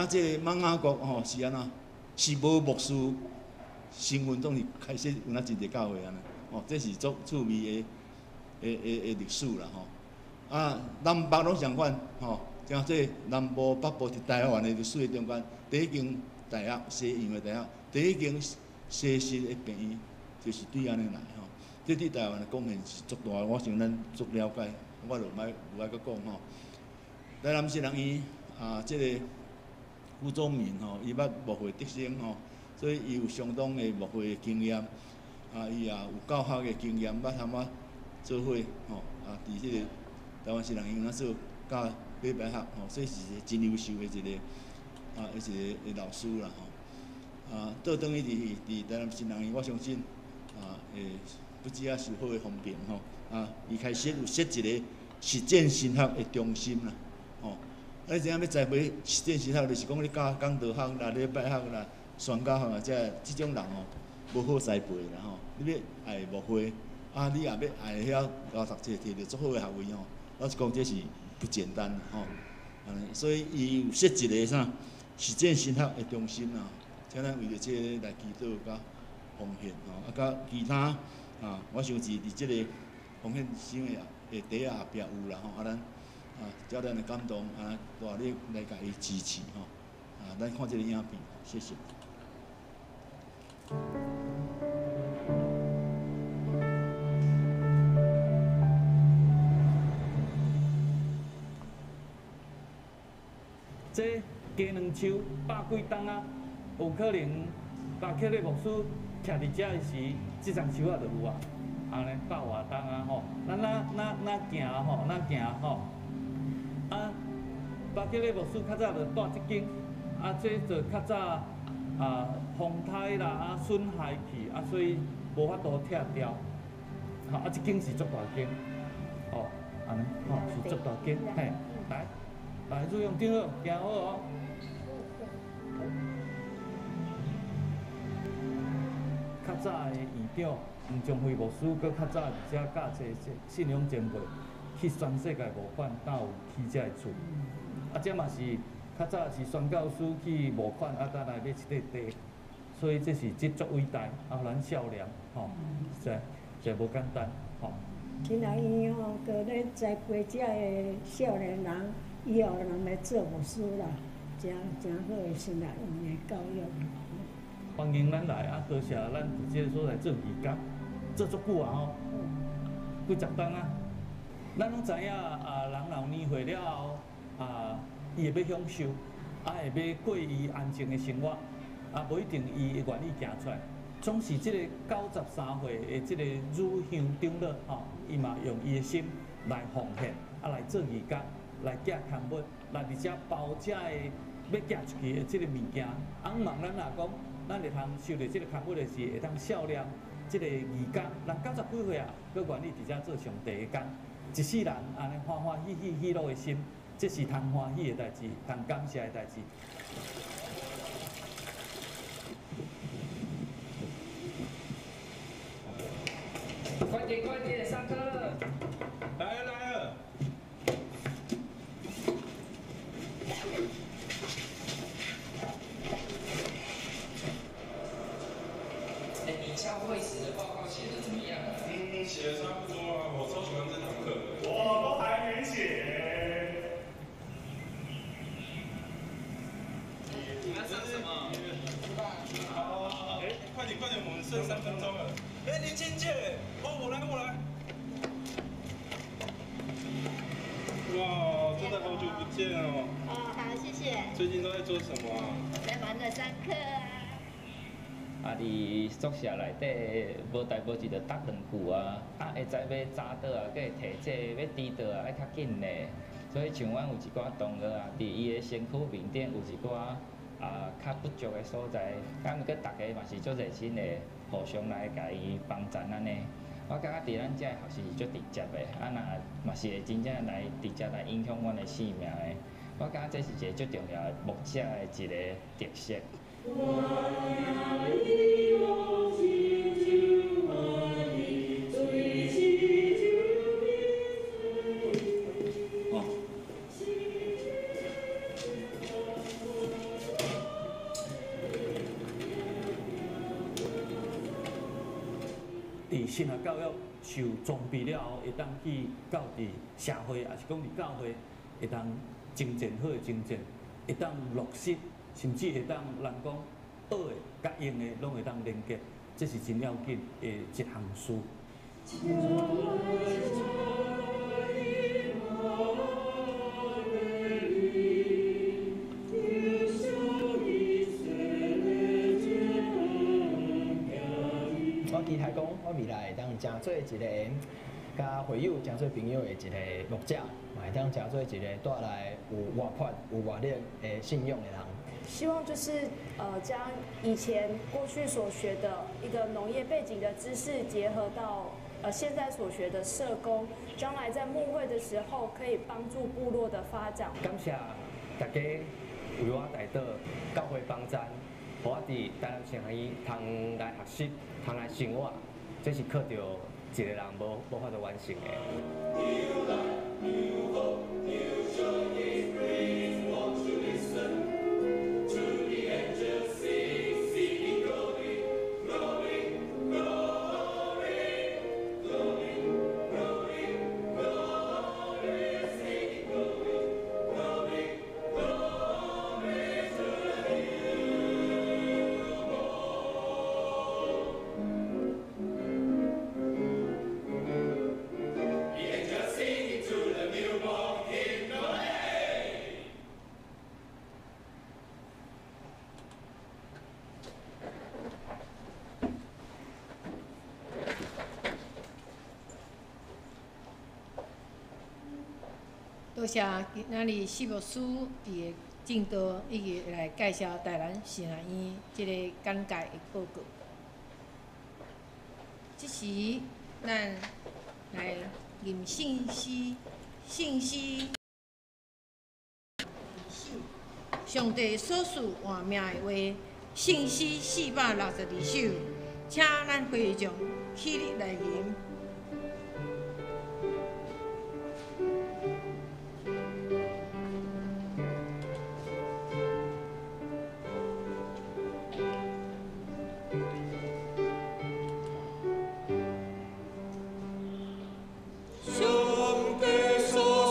这个马雅各吼是安怎？是无牧师身份，总是开始有真侪教会安尼。这是足趣味的历史啦吼。南北拢相款吼。像这南部、北部伫台湾的历史中间，第一间大学，西洋的大学，第一间西式的病院，就是对安尼来吼。这对台湾的贡献是足大，我想咱足了解，我就无爱搁讲吼。台南新学院这个傅宗民吼，伊捌牧会得胜吼，所以伊有相当的牧会的经验，伊也有教学的经验，捌参做伙吼，伫这个台湾新学院做教。礼拜学吼，这是一个真优秀的一个一个老师啦吼，倒转去伫台南新人院，我相信会不止受好的风评吼，伊开始有设一个实践神学的中心啦，吼，你知影要栽培实践神学，就是讲你教讲道学啦、礼拜学啦、宣教学啊，即种人无好栽培啦吼，你要爱牧会，你也要爱晓教读册，摕到足好的学位吼，老实讲这是不简单啦吼，所以伊有设一个啥实践神学的中心啦，请咱为着这个来祈祷甲奉献吼，甲其他我想是伫即个奉献箱的第一后壁有啦吼，咱照咱的感动大力来甲伊支持吼，咱看这个影片，谢谢。这鸡卵树百几担啊，有可能巴克利牧师徛伫遮的时，即丛树仔就有啊，安尼百外担啊吼。咱行吼，巴克利牧师较早就带即间，这就较早风台啦损害去，所以无法度拆掉。即间是足大间，安尼是足大间，嘿，来，注用顶好，行好哦。较早的院长吴宗辉牧师，搁较早而且教这信仰前辈去全世界募款，才有起这个厝。这嘛是较早是宣教师去募款，才来买一块地，所以这是足伟大，咱孝良这无简单，新人院个咧栽培遮个少年人，以后人来做牧师啦，真好个新人院的教育。欢迎咱来多谢咱伫即个所在做义工，做足久啊几十档啊。咱拢知影人老年岁了后伊会要享受，会要过伊安静的生活，无一定伊会愿意行出来。总是即个93岁的即个乳香长老伊嘛用伊的心来奉献，来做义工，来寄刊物，来伫遮包遮的要寄出去的即个物件。希望咱若讲，咱会通收到即个刊物的时，会通孝念即个义工。人90几岁佫愿意伫遮做上帝的工，一世人安尼欢欢喜喜喜乐的心，这是通欢喜的代志，通感谢的代志。快点，上课了！来了。你教会时的报告写的怎么样啊？写的差不多啊，我超喜欢这堂课的。我都还没写。你要上什么？快点，我们剩3分钟了。林静姐，我来。哇，真的好久不见哦。好，谢谢。最近都在做什么啊？在忙着上课啊。伫宿舍内底无代无志就搭2句会知要早倒佫会提这要迟倒爱较紧嘞。所以像阮有一寡同学伫伊的身躯面顶有一寡较不足的所在，毋过大家嘛是足热心的，互相来甲伊帮衬安尼。我感觉伫咱遮学是足直接的，若嘛是会真正来直接来影响阮的生命的。我感觉这是一个足重要的牧者的一个特色。伫神学教育受装备了后，会当去到伫社会，也是讲伫教会，会当精进好的精进，会当落实，甚至会当人讲好的、甲用的，拢会当连接，这是真要紧的一项事。我期待讲，我未来会当成做一个甲会友成做朋友的一个牧者，嘛会当成做一个带来有活泼、有活力的信仰的人。希望就是将以前过去所学的一个农业背景的知识结合到现在所学的社工，将来在牧会的时候可以帮助部落的发展。感谢大家为我带到教会帮站，互我伫台南城医通来学习，通来生活，这是靠着一个人无法度完成的。多谢今仔日谢牧师伊的进度，以及来介绍台南神学院即个简介的报告。即时咱来念信息。上帝所赐换命的话，信息462首，请咱会众起立来念。请坐。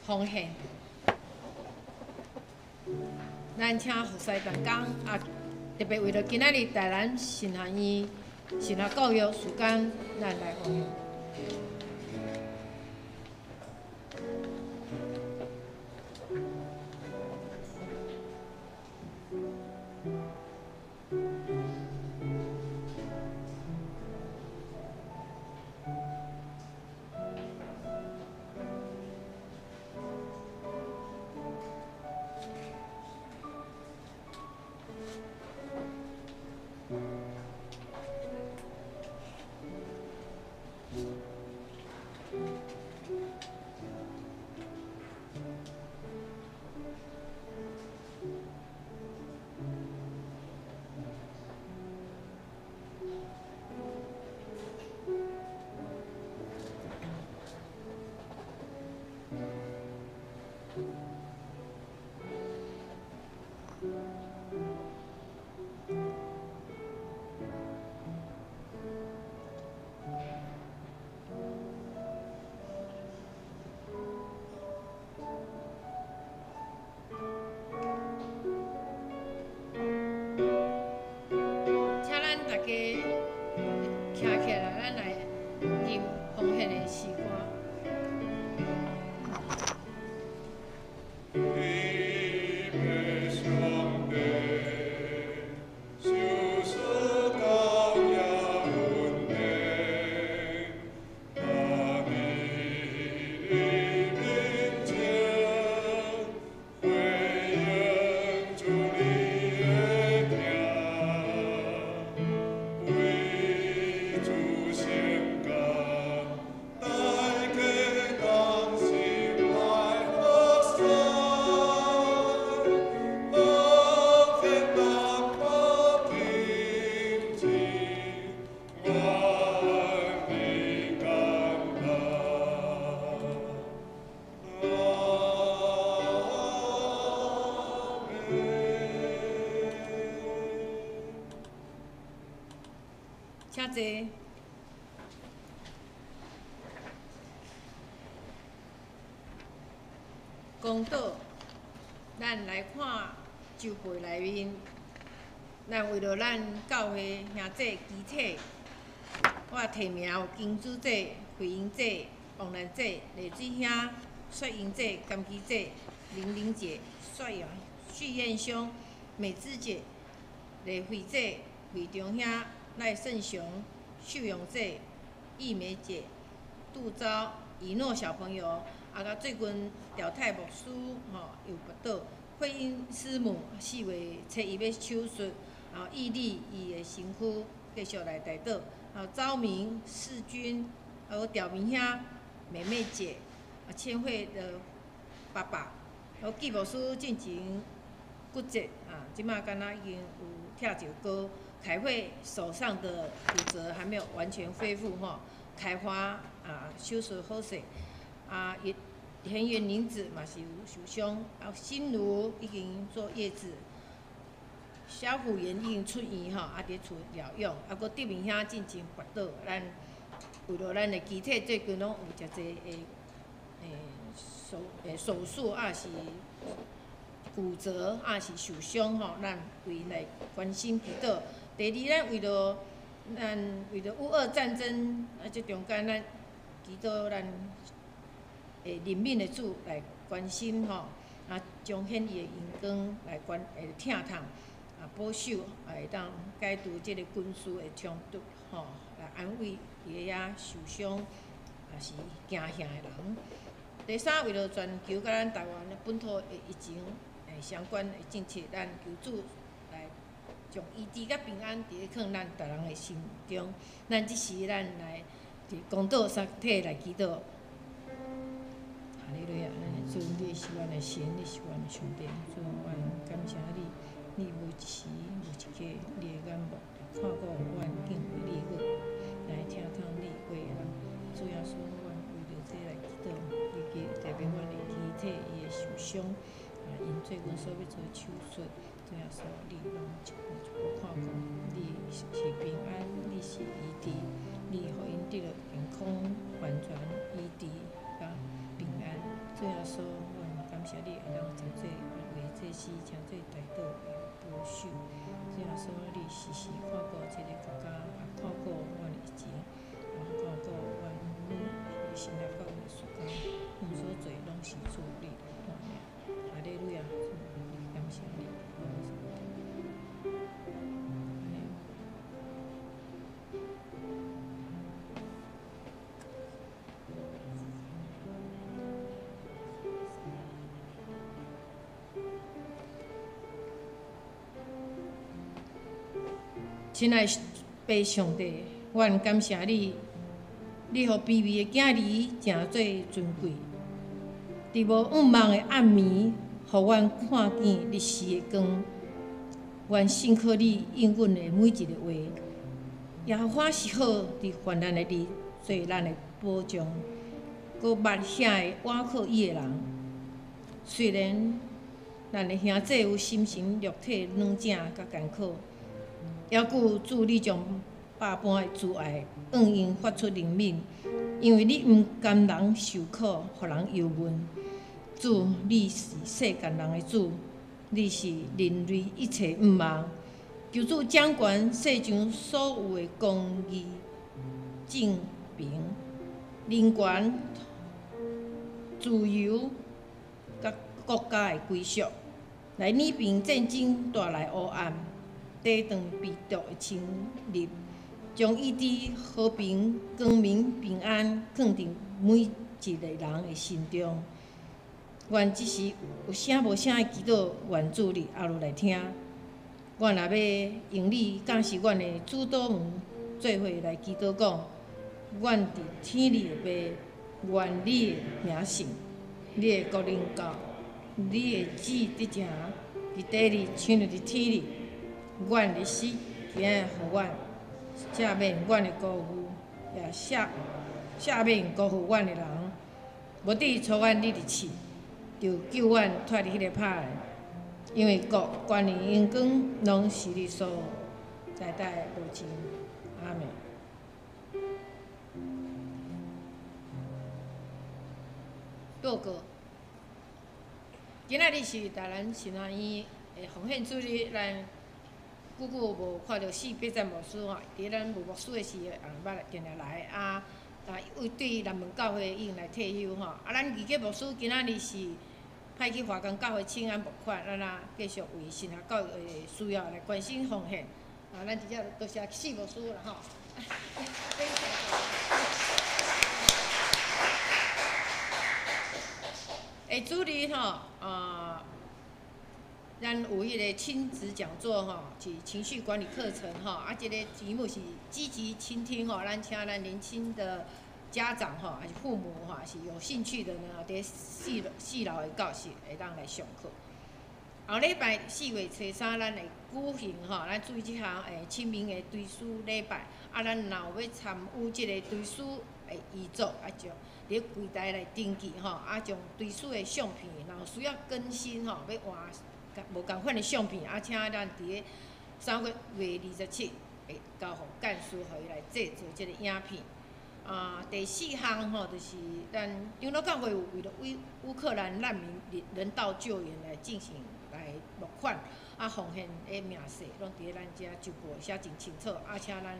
奉献。咱请服侍同工啊，特别为了今仔日台南神学院神学教育时间，咱来奉献。请坐。公道，咱来看周会内面，咱为了咱教会兄弟集体，我提名有金主姐、慧英姐、王兰姐、丽水兄、雪英姐、甘琪姐、玲玲姐、许燕兄、美芝姐、丽慧姐、惠中兄、赖胜雄、秀荣姐、易梅姐、杜昭、以诺小朋友，甲最近廖太牧师又跋倒，慧英师母4月初伊要手术，毅力伊的身躯继续来台倒，昭明、世军，刁明兄、美美姐，千惠的爸爸，季牧师进前骨折，即马敢若已经有跳脚高。凯慧手上的骨折还没有完全恢复凯华手术好势，田园玲子嘛是有受伤，新茹已经做月子，小虎园已经出院伫厝疗养，搁德明兄进前跋倒，咱为了咱的机体最近拢有诚济手术是骨折是受伤咱为来关心祈祷。第二，咱为了乌俄战争这中间，咱祈祷咱人民的主来关心彰显伊的阳光来疼痛保守会当解除这个军事的冲突来安慰伊遐受伤是惊吓的人。第三，为了全球甲咱台湾的本土的疫情相关的政策，咱求主来将医治甲平安伫咧放咱逐人的心中。咱即时咱来伫公道三体来祈祷。哈利路亚！咱主，你是阮的神，你是阮的上帝。主，阮感谢你，你无一时无一刻，你的眼目看顾阮敬畏你个，来听从你话啦。主耶稣，阮为着这来祈祷，以及特别阮的体体伊的受伤，因最近所要做手术，主耶稣，你拢一步看顾，你是平安，你是医治，你互因得到健康、完全医治甲平安。主耶稣，阮感谢你，会当真做为这事，真做代。亲爱的爸上帝，阮感谢你，你互卑微的囝儿诚做尊贵。伫无暗茫的暗暝，互阮看见日时的光。愿信靠你应允的每一个话，耶和华是好，伫患难的日做咱的保障。搁捌遐个倚靠伊的人，虽然咱的兄弟有心神肉体软正甲艰苦，还顾主你将百般的慈爱向因发出怜悯，因为你毋甘人受苦，互人忧闷。主，你是世间人的主。你是人类一切毋忘，求主掌权世上所有的公义、正平、人权、自由，甲国家的归属，来拟平战争带来黑暗，抵断病毒的侵入，将伊伫和平、光明、平安放伫每一个人的心中。愿只是有声无声的祈祷，愿主你后落来听。阮若要用你降是阮的主导门，做伙来祈祷讲：阮伫天里的爸，愿你的名圣，你的国临到，你的旨意得成，伫地里像伫天里。阮的死，今日互阮赦免阮的辜负，也赦免辜负阮的人，无伫错阮你的气。就救阮脱离迄个歹的，因为国、权力、荣光，拢是你所在代无尽。阿门。报告，今仔日是台南新安医的奉献主日，咱久久无看到400赞牧师吼，伫咱无牧师的时，捌定定来啊。为对南门教会已经来退休吼，咱二个牧师今仔日是派去华冈教会请安募款，咱继续为神学教育的需要来关心奉献。咱真正多谢4牧师啦吼。主日吼，咱有迄个亲子讲座吼，是情绪管理课程吼，这个题目是积极倾听吼，咱请咱年轻的家长吼，还是父母吼，是有兴趣的呢，伫四楼的教室会当来上课。后礼拜4月初3，咱会举行吼，咱注意即项清明的追思礼拜，咱若有要参与即个追思的遗作，就伫柜台来登记吼，将追思的相片，然后需要更新吼，要换无共款的相片，请咱伫3月27会交互干事，互伊来制作即个影片。第4项吼，就是咱长老教会有为了乌克兰难民人道救援来进行来募款，奉献的名册拢伫咱遮就簿写真清楚，请咱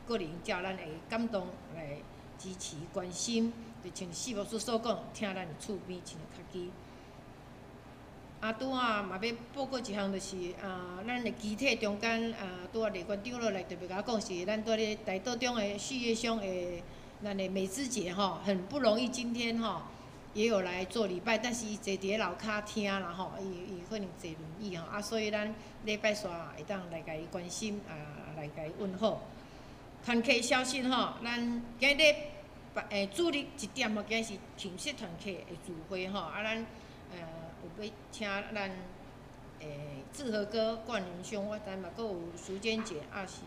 个人照咱会感动来支持关心，就像4牧师所讲，听咱的厝边亲的较紧。拄仔嘛要报告一项，就是咱的机体中间拄仔立馆长老来特别甲我讲，是咱伫咧台道中的事业乡的咱的美芝姐吼，很不容易，今天吼也有来做礼拜，但是伊坐伫咧楼骹听啦吼，伊可能坐轮椅吼，所以咱礼拜三会当来甲伊关心来甲伊问候。团契消息吼，咱今日主日1点吼，今日是庆祝团契的聚会吼，咱有要请咱志和哥、冠仁兄，我知嘛，阁有苏坚姐，是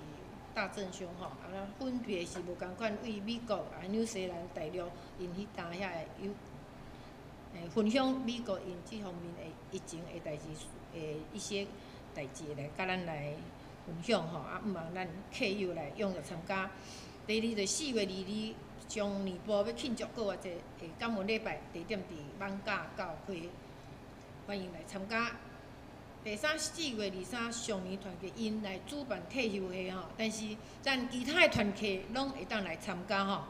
大正兄吼，咱分别是无共款，为美国、纽西兰、大陆因迄搭遐有分享美国因即方面的疫情的代志，一些代志来甲咱来分享吼，毋望咱客友来踊跃参加。第二就4月22日，中年部要庆祝搁偌济感恩礼拜，地点伫艋舺教会。欢迎来参加。第4月23上年团契因来主办退休会吼，但是咱其他的团契拢会当来参加吼。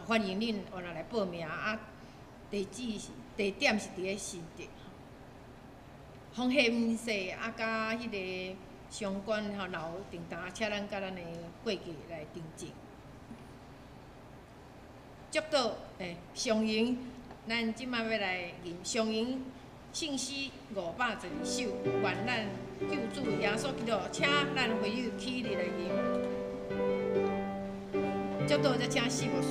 欢迎恁往来报名地点是伫咧新竹。奉献册甲迄个相关吼，若有订单，请咱甲咱的会计来订正。接到上营，咱即摆要来上营。信诗512首，愿咱救主耶稣基督，请咱会友起立来吟。接到则请四牧师。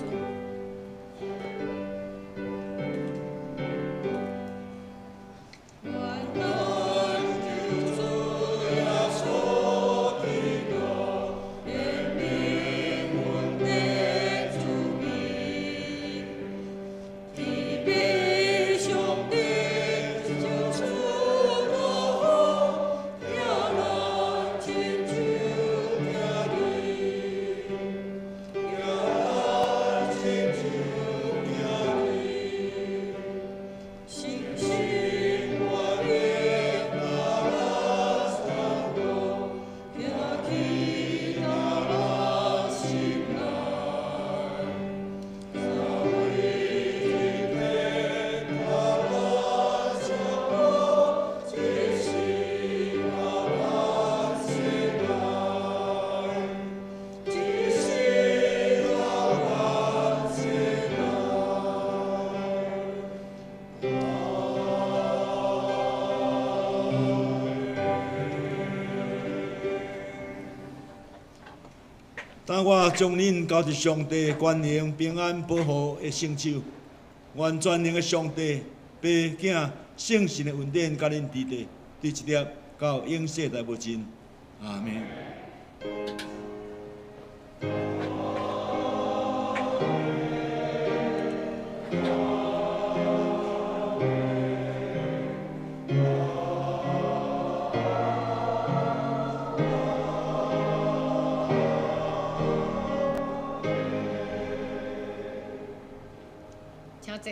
当我将恁交伫上帝权能、平安、保护的圣手，愿全能的上帝、爸、囝、圣神的恩典，甲恁伫地，对一粒到永世代无尽。阿门。请坐。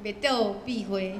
灭掉避讳，